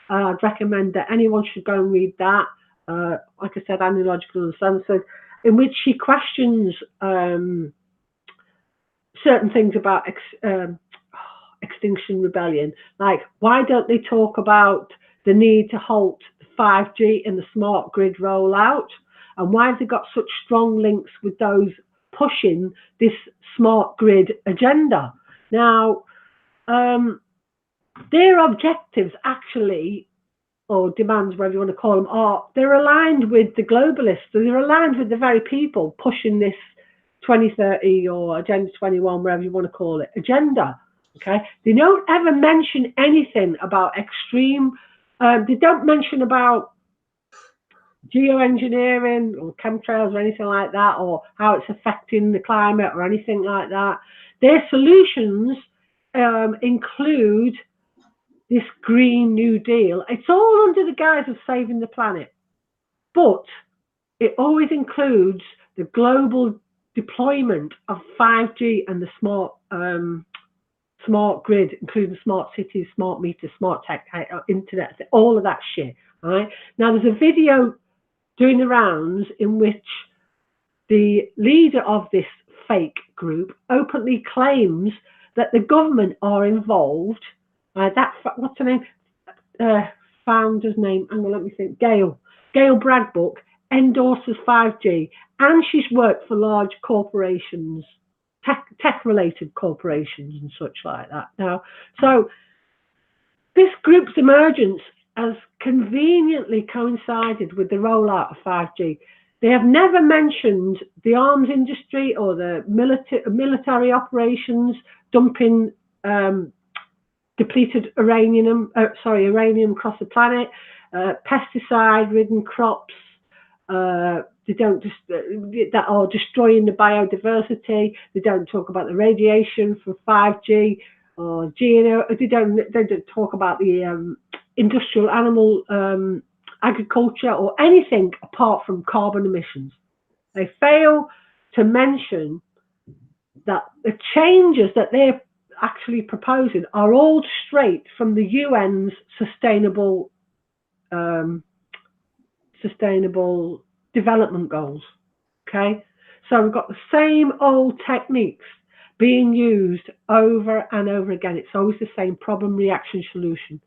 I'd recommend that anyone should go and read that. Like I said, Analogical and Uncensored, in which she questions certain things about Extinction Rebellion. Like, why don't they talk about the need to halt the 5G and the smart grid rollout? And why have they got such strong links with those pushing this smart grid agenda? Now, their objectives actually, or demands, whatever you want to call them, they're aligned with the globalists. They're aligned with the very people pushing this 2030 or Agenda 21, whatever you want to call it, agenda. Okay, they don't ever mention anything about extreme. They don't mention about geoengineering or chemtrails or anything like that, or how it's affecting the climate or anything like that. Their solutions include this Green New Deal. It's all under the guise of saving the planet, but it always includes the global deployment of 5G and the smart grid, including smart cities, smart meters, smart tech, internet, all of that shit. Right now, there's a video doing the rounds in which the leader of this fake group openly claims that the government are involved. What's her name? Founder's name. Hang on, let me think. Gail Bradbrook endorses 5G, and she's worked for large corporations, tech-related corporations and such like that. Now, so this group's emergence has conveniently coincided with the rollout of 5G. They have never mentioned the arms industry or the military operations dumping depleted uranium across the planet, pesticide-ridden crops. They don't that are destroying the biodiversity. They don't talk about the radiation from 5G or they don't talk about the industrial animal agriculture or anything apart from carbon emissions. They fail to mention that the changes that they're actually proposing are all straight from the UN's sustainable development goals. Okay, so we've got the same old techniques being used over and over again. It's always the same problem, reaction, solution.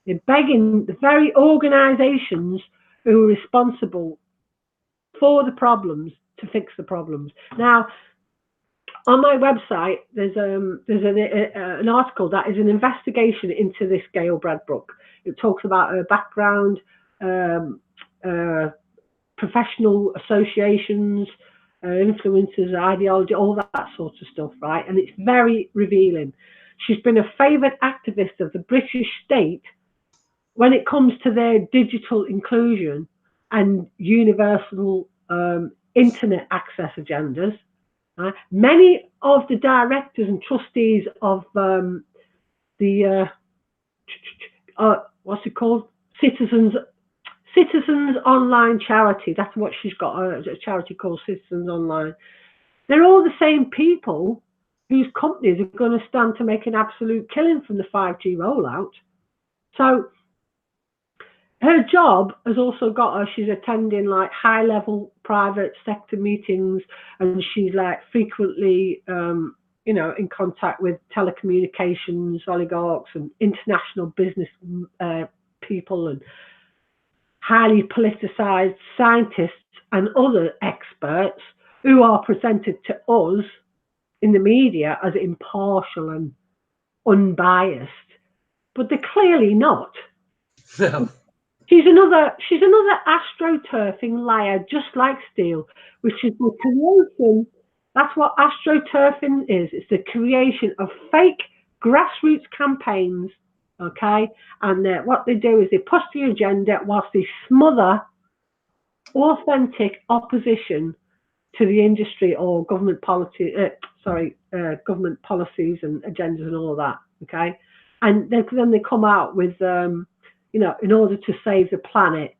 They're begging the very organizations who are responsible for the problems to fix the problems. Now, on my website, there's an article that is an investigation into this Gail Bradbrook. It talks about her background, professional associations, influences, ideology, all that sort of stuff, right? And it's very revealing. She's been a favoured activist of the British state when it comes to their digital inclusion and universal internet access agendas. Many of the directors and trustees of what's it called? Citizens Online Charity. That's what she's got, a charity called Citizens Online. They're all the same people whose companies are going to stand to make an absolute killing from the 5G rollout. So her job has also got her, she's attending like high-level private sector meetings, and she's like frequently in contact with telecommunications oligarchs and international business people and highly politicized scientists and other experts who are presented to us in the media as impartial and unbiased, but they're clearly not. No. She's another astroturfing liar, just like Steele, which is the creation. That's what astroturfing is. It's the creation of fake grassroots campaigns, okay? And what they do is they push the agenda whilst they smother authentic opposition to the industry or government policy. Government policies and agendas and all that, okay? And then they come out with, in order to save the planet,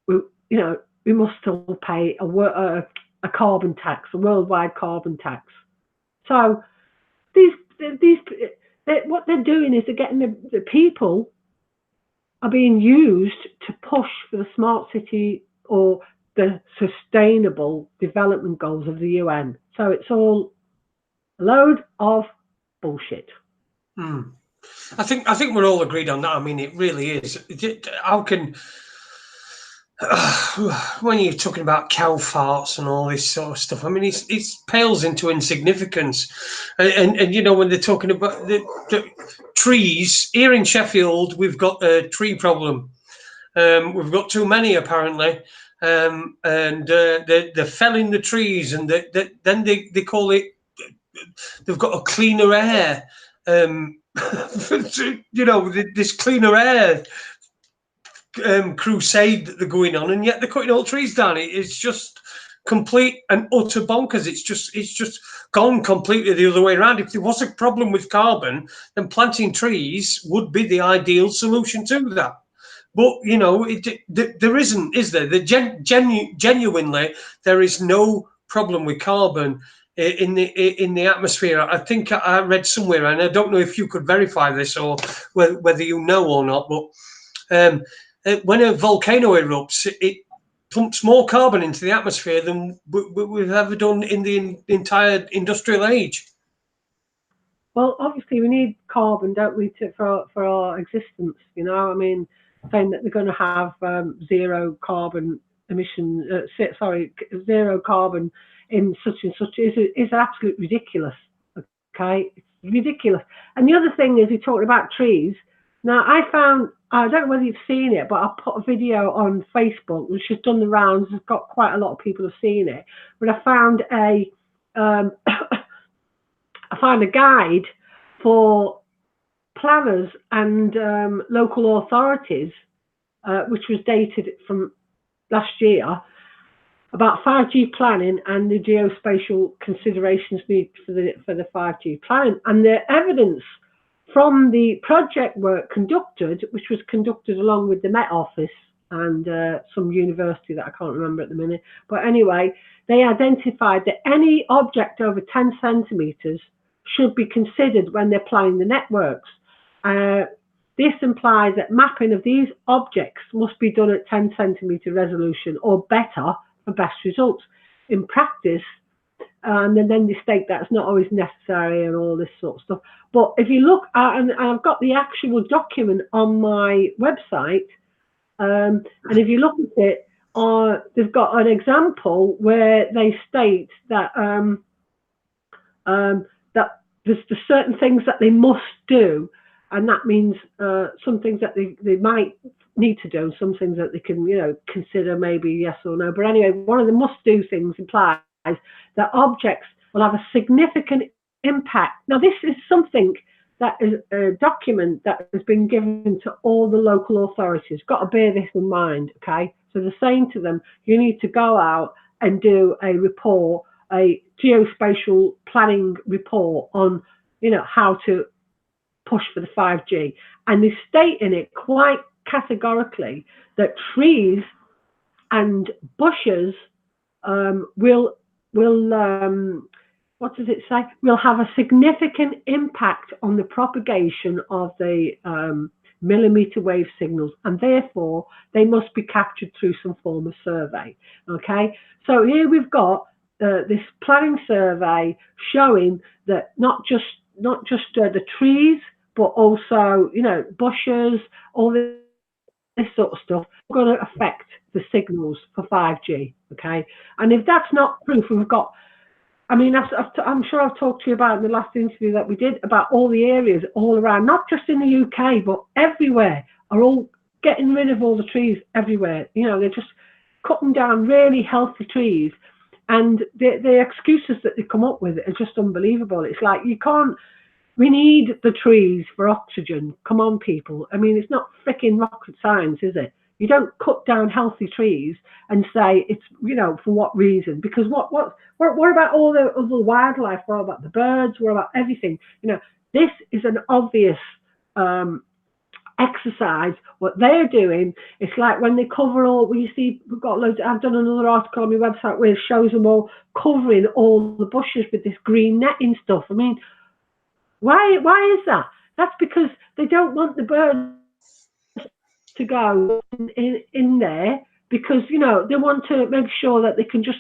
we must still pay a carbon tax, a worldwide carbon tax. So what they're doing is they're getting the people are being used to push for the smart city or the sustainable development goals of the UN. So it's all a load of bullshit. I think we're all agreed on that. I mean, it really is. How can when you're talking about cow farts and all this sort of stuff, I mean, it pales into insignificance. And when they're talking about the trees here in Sheffield, we've got a tree problem. We've got too many apparently, and they're felling the trees, and then they call it. They've got a cleaner air. This cleaner air crusade that they're going on, and yet they're cutting all trees down. It's just complete and utter bonkers. It's just gone completely the other way around. If there was a problem with carbon, then planting trees would be the ideal solution to that. But there isn't, is there? Genuinely, there is no problem with carbon in the atmosphere. I think I read somewhere, and I don't know if you could verify this or whether you know or not, but when a volcano erupts, it pumps more carbon into the atmosphere than we've ever done in the entire industrial age. Well, obviously we need carbon, don't we, for our existence? I mean, saying that they're going to have zero carbon emissions, zero carbon in such and such is absolutely ridiculous. Okay, it's ridiculous. And the other thing is, we talked about trees. Now, I don't know whether you've seen it, but I put a video on Facebook which has done the rounds. It's got quite a lot of people have seen it. But I found a guide for planners and local authorities, which was dated from last year, about 5G planning and the geospatial considerations needed for the 5G planning, and the evidence from the project work conducted, which was conducted along with the Met Office and some university that I can't remember at the minute. But anyway, they identified that any object over 10 centimetres should be considered when they're planning the networks. This implies that mapping of these objects must be done at 10 centimetre resolution or better for best results. In practice, and then they state that it's not always necessary and all this sort of stuff. But if you look at, and I've got the actual document on my website, and if you look at it, they've got an example where they state that that there's certain things that they must do, and that means some things that they might need to do, some things that they can consider maybe yes or no. But anyway, one of the must-do things implies that objects will have a significant impact. Now, this is something that is a document that has been given to all the local authorities. Got to bear this in mind, okay? So they're saying to them, you need to go out and do a report, a geospatial planning report on, how to push for the 5G. And they state in it quite categorically that trees and bushes will what does it say? Will have a significant impact on the propagation of the millimeter wave signals, and therefore they must be captured through some form of survey. Okay, so here we've got this planning survey showing that not just the trees, but also, you know, bushes, all this sort of stuff, going to affect the signals for 5G. Okay, and if that's not proof, we've got. I mean, I'm sure I've talked to you about in the last interview that we did about all the areas all around, not just in the UK, but everywhere, are all getting rid of all the trees everywhere. You know, they're just cutting down really healthy trees. And the excuses that they come up with are just unbelievable. It's like, you can't, we need the trees for oxygen. Come on, people. I mean, it's not freaking rocket science, is it? You don't cut down healthy trees and say it's, you know, for what reason? Because what about all the other wildlife? What about the birds? What about everything? You know, this is an obvious exercise. What they're doing, it's like when they cover all, we see, we've got loads, I've done another article on my website where it shows them all covering all the bushes with this green netting stuff. I mean, why is that? That's because they don't want the birds to go in there, because, you know, they want to make sure that they can just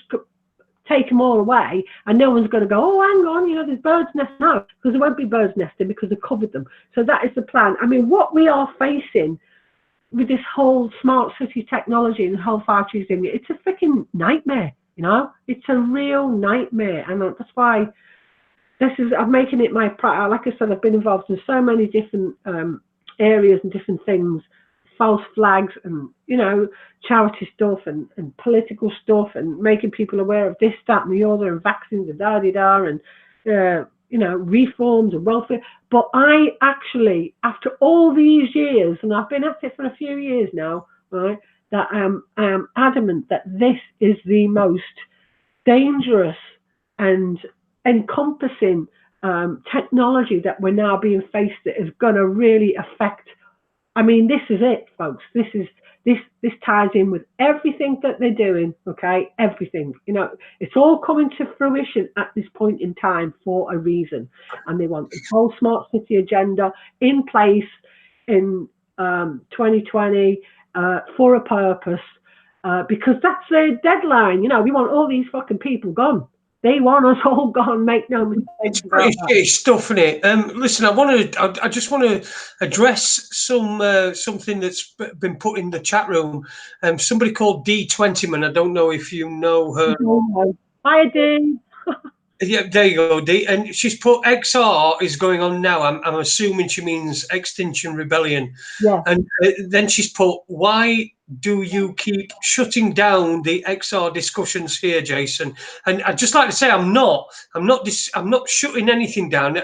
take them all away, and no one's going to go, oh, hang on, you know, there's birds nesting. No, because there won't be birds nesting because they've covered them. So that is the plan. I mean, what we are facing with this whole smart city technology and the whole 5G thing, it's a freaking nightmare, you know? It's a real nightmare. And that's why I'm making it my priority. Like I said, I've been involved in so many different areas and different things, false flags and, you know, charity stuff and political stuff, and making people aware of this, that and the other, and vaccines and da-di-da, and, you know, reforms and welfare. But I actually, after all these years, and I've been at it for a few years now, right, that I am adamant that this is the most dangerous and encompassing technology that we're now being faced that is going to really affect. I mean, this is it, folks. This ties in with everything that they're doing, okay? Everything. You know, it's all coming to fruition at this point in time for a reason. And they want this whole smart city agenda in place in 2020 for a purpose, because that's their deadline. You know, we want all these fucking people gone. They want us all gone. Make no mistake. It's pretty shitty stuff, isn't it? Listen, I just want to address something that's been put in the chat room. Somebody called D20man. I don't know if you know her. Hi, Adie. Yeah, there you go, D. And she's put XR is going on now. I'm assuming she means Extinction Rebellion. Yeah. And then she's put, why do you keep shutting down the XR discussions here, Jason? And I'd just like to say, I'm not shutting anything down.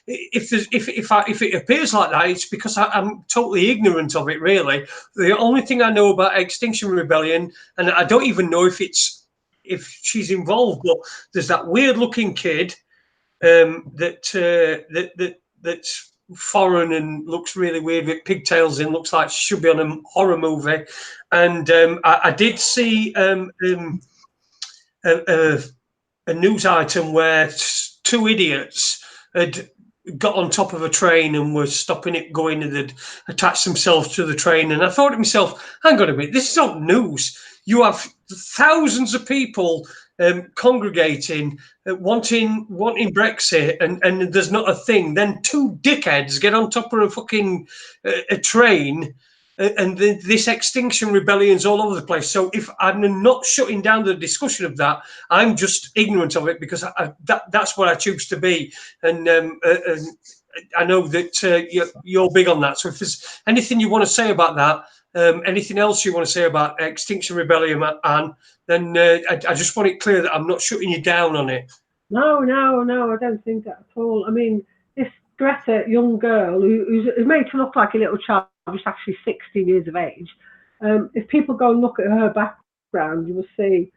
If it appears like that, it's because I'm totally ignorant of it. Really, the only thing I know about Extinction Rebellion, and I don't even know if she's involved, but there's that weird-looking kid that's foreign and looks really weird with pigtails and looks like she should be on a horror movie. And I did see a news item where two idiots had got on top of a train and were stopping it going, and they'd attached themselves to the train. And I thought to myself, hang on a minute, this is not news. You have thousands of people congregating, wanting Brexit, and there's not a thing. Then two dickheads get on top of a fucking a train, and this Extinction Rebellion's all over the place. So if I'm not shutting down the discussion of that, I'm just ignorant of it, because that's what I choose to be. And I know that you're big on that. So if there's anything you want to say about that, anything else you want to say about Extinction Rebellion, Anne, then I just want it clear that I'm not shutting you down on it. No, I don't think that at all. I mean, this Greta young girl who's made to look like a little child, who's actually 16 years of age. If people go and look at her background, you will see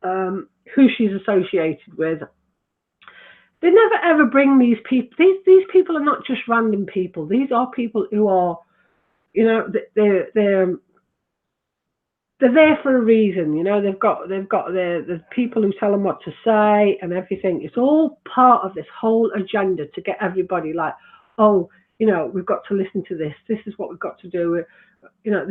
who she's associated with. They never ever bring these people. These people are not just random people. These are people who are, you know, they're there for a reason. You know, they've got the people who tell them what to say and everything. It's all part of this whole agenda to get everybody like, oh, you know, we've got to listen to this. This is what we've got to do. You know,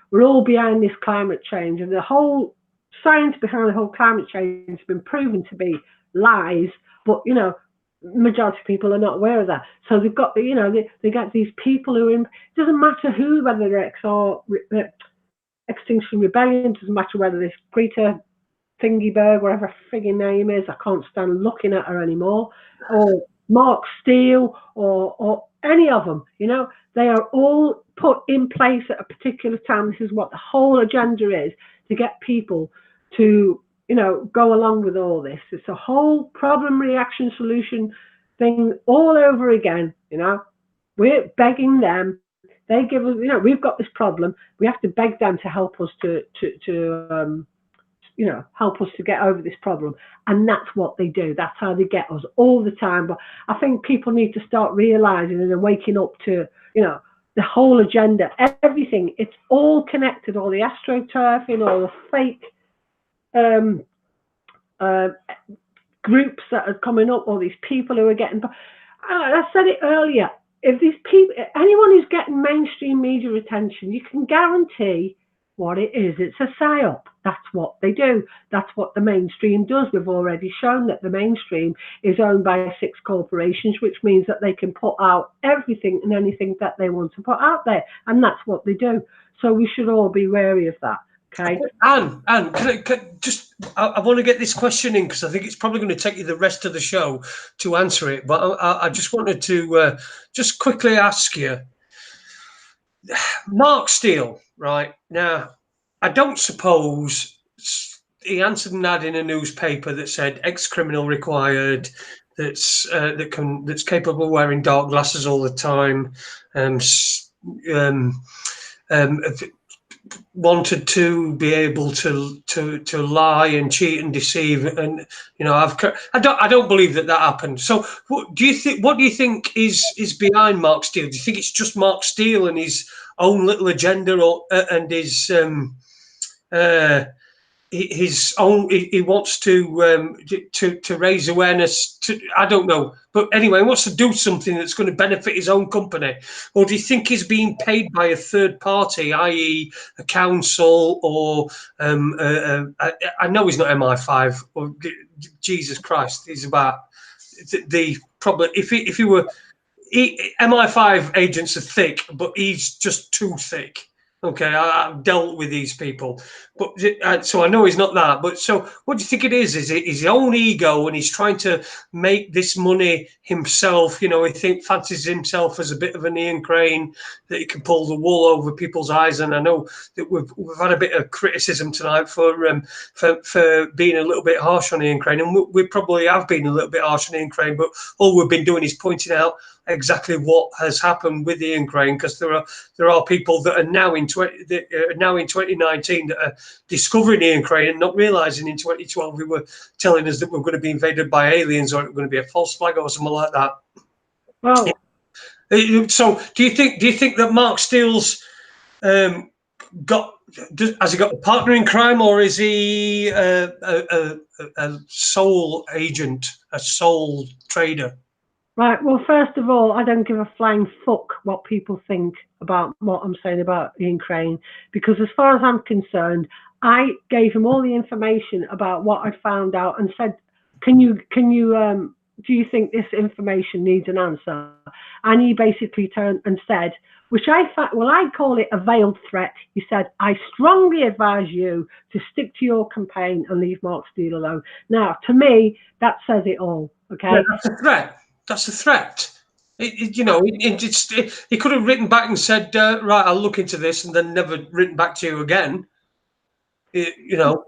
we're all behind this climate change, and the whole science behind the whole climate change has been proven to be lies, but, you know, majority of people are not aware of that. So they've got, you know, they got these people who it doesn't matter who, whether they're Extinction Rebellion, doesn't matter whether this Greta Thingyberg, whatever frigging name is, I can't stand looking at her anymore, or Mark Steele, or any of them, you know, they are all put in place at a particular time. This is what the whole agenda is, to get people to, you know, go along with all this. It's a whole problem, reaction, solution thing all over again, you know. We're begging them. They give us, you know, we've got this problem. We have to beg them to help us to you know, help us to get over this problem. And that's what they do. That's how they get us all the time. But I think people need to start realizing and waking up to, you know, the whole agenda, everything. It's all connected, all the astroturfing, all the fake groups that are coming up, all these people who are getting, I said it earlier, if these people, anyone who's getting mainstream media attention, you can guarantee what it is. It's a psyop. That's what they do. That's what the mainstream does. We've already shown that the mainstream is owned by 6 corporations, which means that they can put out everything and anything that they want to put out there. And that's what they do. So we should all be wary of that. Okay. Anne, I want to get this question in because I think it's probably going to take you the rest of the show to answer it. But I just wanted to just quickly ask you, Mark Steele, right? Now, I don't suppose he answered an ad in a newspaper that said ex-criminal required, that's capable of wearing dark glasses all the time, wanted to be able to lie and cheat and deceive, and you know, I don't believe that happened. So what do you think is behind Mark Steele? Do you think it's just Mark Steele and his own little agenda, or and his own, he wants to raise awareness to, I don't know, but anyway, he wants to do something that's going to benefit his own company? Or do you think he's being paid by a third party, i.e. a council, or I know he's not MI5, or Jesus Christ, he's about the probably, if he were, MI5 agents are thick, but he's just too thick. Okay, I've dealt with these people, but so I know he's not that. But so, what do you think it is? Is it his own ego, and he's trying to make this money himself? You know, he fancies himself as a bit of an Ian Crane, that he can pull the wool over people's eyes. And I know that we've had a bit of criticism tonight for being a little bit harsh on Ian Crane, and we probably have been a little bit harsh on Ian Crane. But all we've been doing is pointing out exactly what has happened with Ian Crane, because there are people that are now in 2019 that are discovering Ian Crane and not realizing in 2012 we were telling us that we're going to be invaded by aliens, or it was going to be a false flag or something like that. Well, so do you think that Mark Steele's has he got a partner in crime, or is he a soul agent, a soul trader? Right, well, first of all, I don't give a flying fuck what people think about what I'm saying about Ian Crane, because as far as I'm concerned, I gave him all the information about what I found out and said, do you think this information needs an answer? And he basically turned and said, I call it a veiled threat. He said, I strongly advise you to stick to your campaign and leave Mark Steele alone. Now, to me, that says it all, okay? Yeah, that's a threat. That's a threat. He could have written back and said, right, I'll look into this, and then never written back to you again. You know.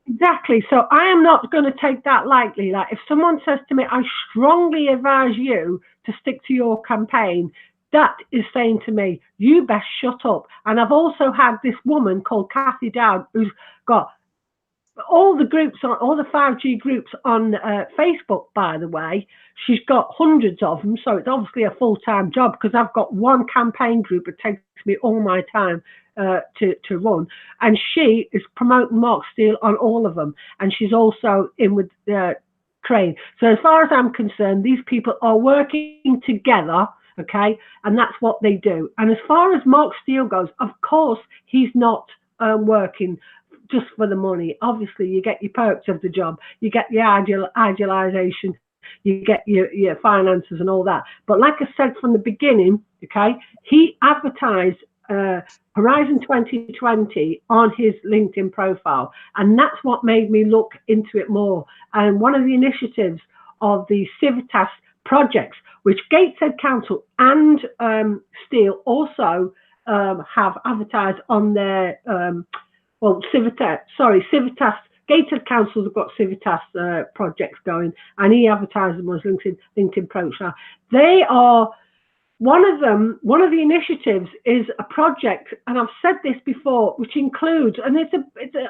Exactly. So I am not going to take that lightly. Like, if someone says to me, I strongly advise you to stick to your campaign, that is saying to me, you best shut up. And I've also had this woman called Kathy Dowd, who's got all the groups, all the 5G groups on Facebook, by the way. She's got hundreds of them, so it's obviously a full-time job, because I've got one campaign group. It takes me all my time to run, and she is promoting Mark Steele on all of them, and she's also in with Crane. So as far as I'm concerned, these people are working together, okay, and that's what they do. And as far as Mark Steele goes, of course he's not working just for the money. Obviously, you get your perks of the job, you get your idealization, you get your finances and all that. But like I said from the beginning, okay, he advertised Horizon 2020 on his LinkedIn profile, and that's what made me look into it more. And one of the initiatives of the Civitas projects, which Gateshead Council and Steel also have advertised on their Civitas. Gateshead Councils have got Civitas projects going, and he advertised them on his LinkedIn profile. They are one of the initiatives is a project, and I've said this before, which includes, and it's a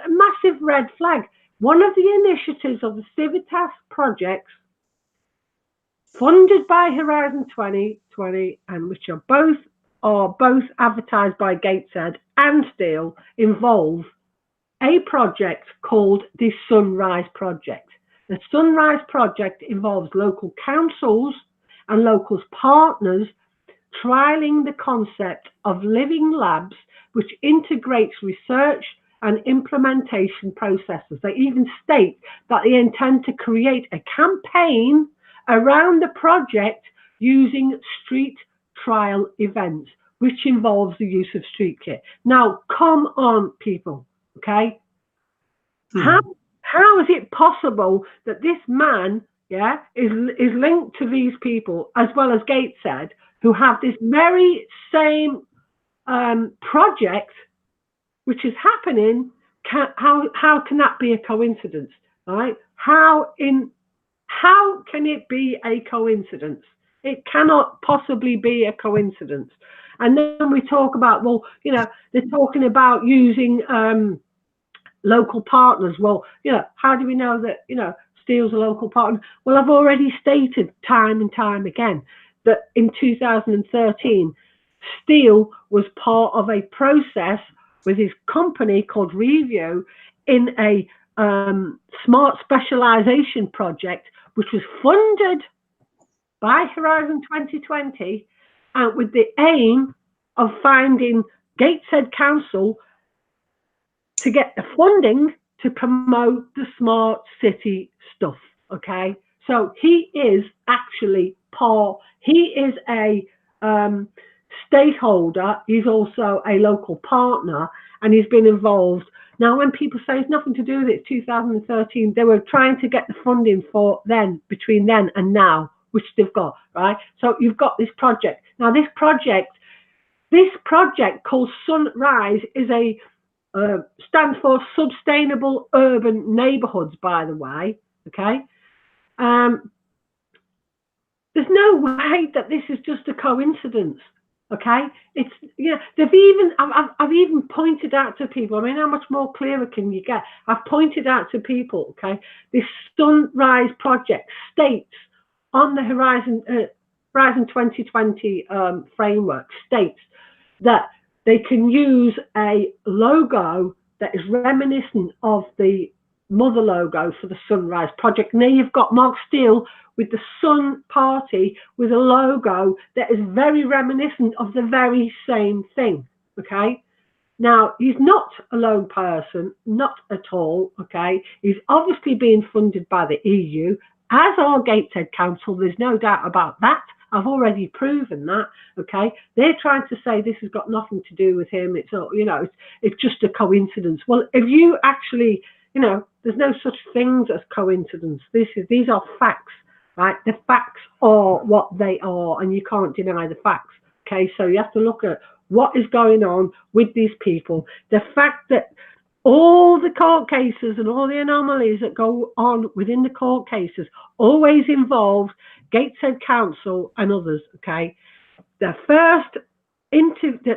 massive red flag. One of the initiatives of the Civitas projects, funded by Horizon 2020, and which are both advertised by Gateshead and Steel, involve a project called the Sunrise Project. The Sunrise Project involves local councils and local partners trialing the concept of living labs, which integrates research and implementation processes. They even state that they intend to create a campaign around the project using street trial events, which involves the use of street kit. Now, come on, people, okay? How is it possible that this man, is linked to these people, as well as Gateshead, who have this very same project, which is happening? How can that be a coincidence, right? How can it be a coincidence? It cannot possibly be a coincidence. And then we talk about, well, they're talking about using local partners. Well, how do we know that, Steel's a local partner? Well, I've already stated time and time again that in 2013, Steel was part of a process with his company called Review in a smart specialization project, which was funded by Horizon 2020, with the aim of finding Gateshead Council to get the funding to promote the smart city stuff. Okay, so he is actually he is a stakeholder. He's also a local partner, and he's been involved. Now, when people say it's nothing to do with it, 2013, they were trying to get the funding for between then and now, which they've got, right? So you've got this project. Now, this project called Sunrise is stands for Sustainable Urban Neighborhoods, by the way, okay? There's no way that this is just a coincidence, okay? It's, I've even pointed out to people, I mean, how much more clearer can you get? I've pointed out to people, okay, this Sunrise Project states on the Horizon 2020 framework, states that they can use a logo that is reminiscent of the mother logo for the Sunrise Project. And there you've got Mark Steele with the Sun Party with a logo that is very reminiscent of the very same thing, okay? Now, he's not a lone person, not at all, okay? He's obviously being funded by the EU, as are Gateshead Council. There's no doubt about that. I've already proven that, okay? They're trying to say this has got nothing to do with him. It's all, it's just a coincidence. Well, if you actually, there's no such things as coincidence. These are facts, right? The facts are what they are, and you can't deny the facts, okay? So you have to look at what is going on with these people. The fact that all the court cases and all the anomalies that go on within the court cases always involve Gateshead Council and others, okay? The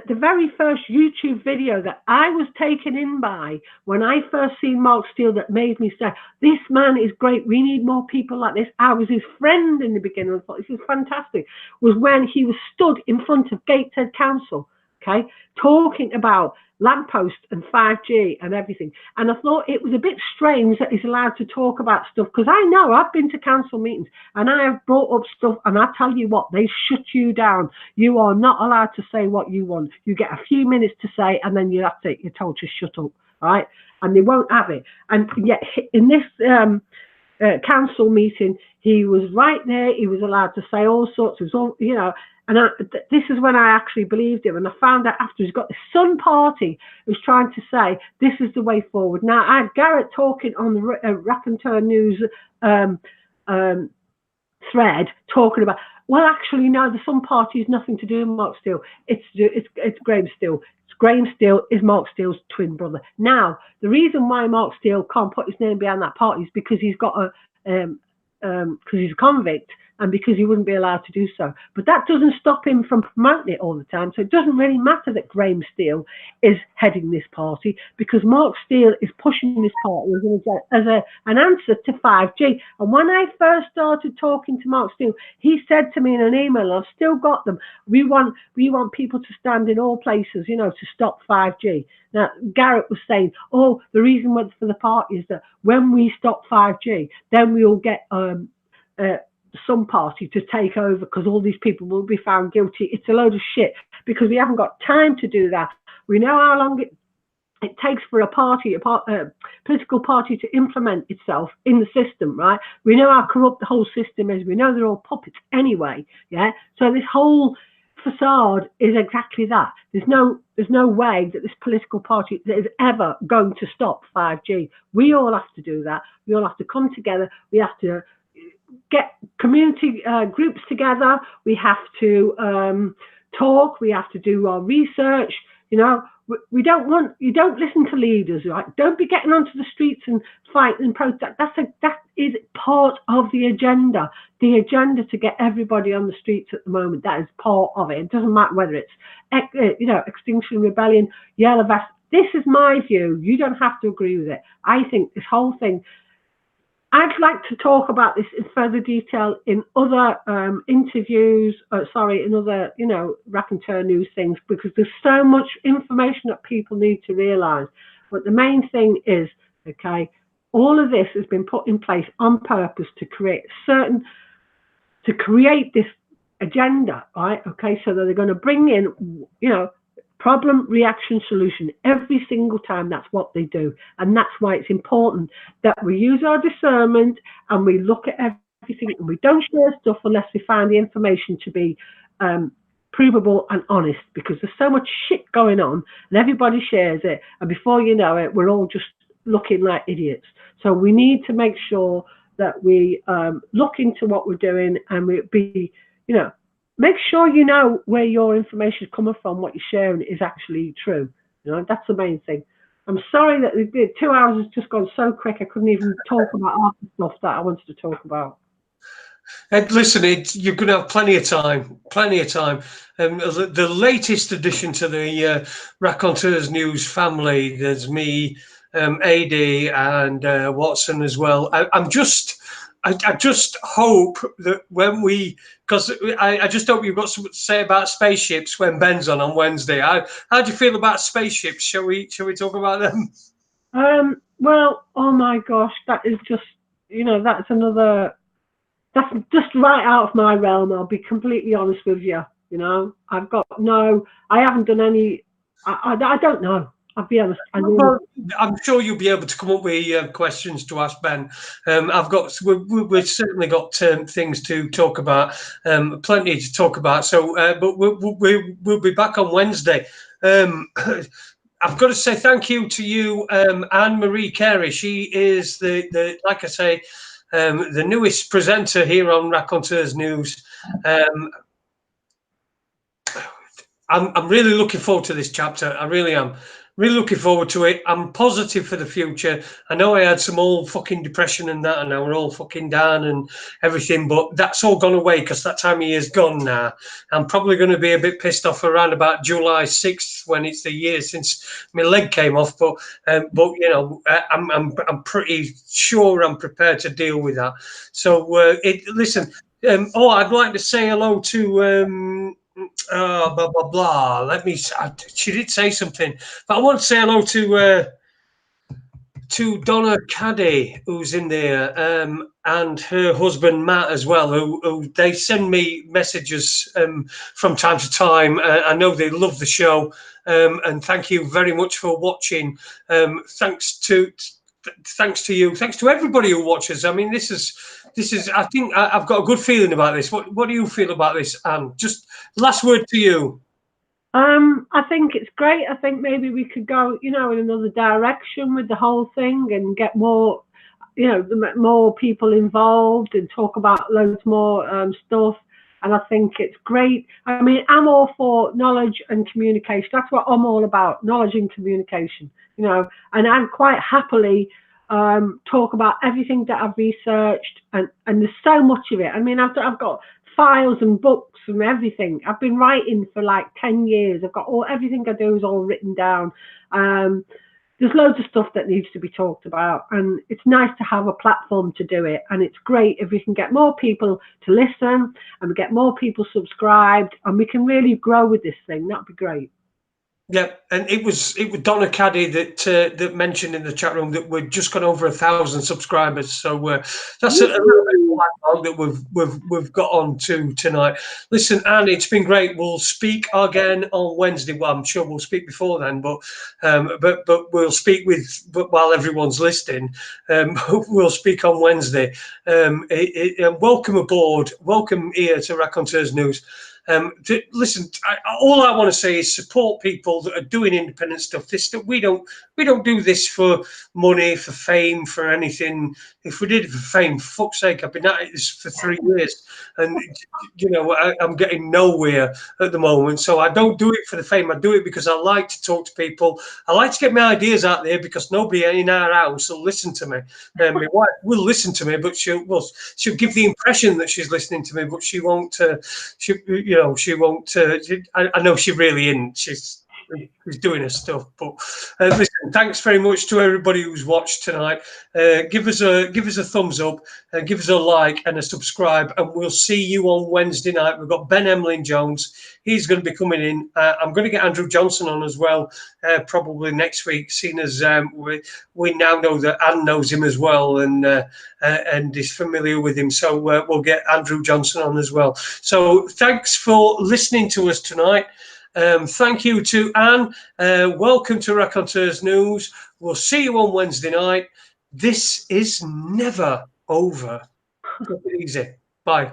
very first YouTube video that I was taken in by when I first seen Mark Steele, that made me say, this man is great, we need more people like this. I was his friend in the beginning, I thought this is fantastic, was when he was stood in front of Gateshead Council, okay, talking about lamppost and 5G and everything. And I thought it was a bit strange that he's allowed to talk about stuff, because I know I've been to council meetings and I have brought up stuff, and I tell you what, they shut you down. You are not allowed to say what you want. You get a few minutes to say, and then that's it, you're told to shut up. right? And they won't have it. And yet in this council meeting, he was right there. He was allowed to say all sorts. It was all, you know, and this is when I actually believed him. And I found out after he's got the Sun Party who's trying to say this is the way forward. Now, I had Garrett talking on the Raconteur News thread talking about, well, actually, no, the Sun Party has nothing to do with Mark Steele. It's Graham Steele. Graham Steele is Mark Steele's twin brother. Now, the reason why Mark Steele can't put his name behind that party is because he's got because he's a convict and because he wouldn't be allowed to do so. But that doesn't stop him from promoting it all the time. So it doesn't really matter that Graham Steele is heading this party, because Mark Steele is pushing this party as an answer to 5G. And when I first started talking to Mark Steele, he said to me in an email, I've still got them, we want people to stand in all places, you know, to stop 5G. Now, Garrett was saying, oh, the reason for the party is that when we stop 5G, then we'll get some party to take over because all these people will be found guilty. It's a load of shit because we haven't got time to do that. We know how long it takes for a political party to implement itself in the system, right? We know how corrupt the whole system is. We know they're all puppets anyway, yeah? So this whole facade is exactly that. There's no way that this political party is ever going to stop 5G. We all have to do that. We all have to come together. We have to get community groups together. We have to talk. We have to do our research. You know, you don't listen to leaders, right? Don't be getting onto the streets and fight and protest. That is part of the agenda. The agenda to get everybody on the streets at the moment. That is part of it. It doesn't matter whether it's Extinction Rebellion, Yellow Vest. This is my view. You don't have to agree with it. I think this whole thing. I'd like to talk about this in further detail in other interviews, in other, you know, Raconteur News things, because there's so much information that people need to realise. But the main thing is, okay, all of this has been put in place on purpose to create this agenda, right? Okay, so that they're going to bring in, you know, problem, reaction, solution every single time. That's what they do, and that's why it's important that we use our discernment and we look at everything, and we don't share stuff unless we find the information to be provable and honest, because there's so much shit going on and everybody shares it, and before you know it, we're all just looking like idiots. So we need to make sure that we look into what we're doing, and we be, you know, make sure you know where your information is coming from, what you're sharing is actually true. You know, that's the main thing. I'm sorry that the 2 hours has just gone so quick. I couldn't even talk about half the stuff that I wanted to talk about. Listen, you're going to have plenty of time. The latest addition to the Raconteurs News family, there's me, Adie, and Watson as well. I just hope that when because I just hope you've got something to say about spaceships when Ben's on Wednesday. How do you feel about spaceships? Shall we talk about them? Well, oh my gosh, that is just, you know, that's just right out of my realm. I'll be completely honest with you. You know, I haven't done any. I don't know. I'll be honest. I'm sure you'll be able to come up with questions to ask Ben. We've certainly got things to talk about, plenty to talk about. So, but we'll be back on Wednesday. I've got to say thank you to you, Ann Marie Carey. She is the like I say, the newest presenter here on Raconteurs News. I'm really looking forward to this chapter. I really am. Really looking forward to it. I'm positive for the future. I know I had some old fucking depression and that, and now we're all fucking down and everything, but that's all gone away because that time of year's gone now. I'm probably going to be a bit pissed off around about July 6th when it's the year since my leg came off, but you know, I'm pretty sure I'm prepared to deal with that. So listen. I'd like to say hello to. Blah blah blah. She did say something, but I want to say hello to to Donna Caddy, who's in there, and her husband Matt as well, who they send me messages from time to time. I know they love the show, and thank you very much for watching. Thanks to you, thanks to everybody who watches. I mean, this is. I think I've got a good feeling about this. What do you feel about this, Anne? Just last word to you. I think it's great. I think maybe we could go, in another direction with the whole thing and get more, more people involved and talk about loads more stuff. And I think it's great. I mean, I'm all for knowledge and communication. That's what I'm all about, knowledge and communication, and I'm quite happily talk about everything that I've researched, and there's so much of it. I mean, I've got files and books and everything. I've been writing for like 10 years. I've got everything I do is all written down. There's loads of stuff that needs to be talked about, and it's nice to have a platform to do it. And it's great if we can get more people to listen and we get more people subscribed, and we can really grow with this thing. That'd be great. Yeah, and it was Donna Caddy that mentioned in the chat room that we've just gone over 1,000 subscribers. So that's a little bit of that we've got on to tonight. Listen, Anne, it's been great. We'll speak again on Wednesday. Well, I'm sure we'll speak before then, but we'll speak while everyone's listening. We'll speak on Wednesday. Welcome aboard. Welcome here to Raconteurs News. Listen, all I want to say is support people that are doing independent stuff. We don't do this for money, for fame, for anything. If we did it for fame, for fuck's sake, I've been at this for 3 years, and I'm getting nowhere at the moment. So I don't do it for the fame. I do it because I like to talk to people. I like to get my ideas out there because nobody in our house will listen to me. My wife will listen to me, but she'll give the impression that she's listening to me, but she won't. She won't. I know she really isn't. She's doing her stuff. But listen, thanks very much to everybody who's watched tonight. Give us a thumbs up, give us a like and a subscribe, and we'll see you on Wednesday night. We've got Ben Emlyn Jones. He's going to be coming in. I'm going to get Andrew Johnson on as well, probably next week, seeing as we now know that Anne knows him as well and is familiar with him. So we'll get Andrew Johnson on as well. So thanks for listening to us tonight. Thank you to Anne. Welcome to Raconteurs News. We'll see you on Wednesday night. This is never over. Take it easy. Bye.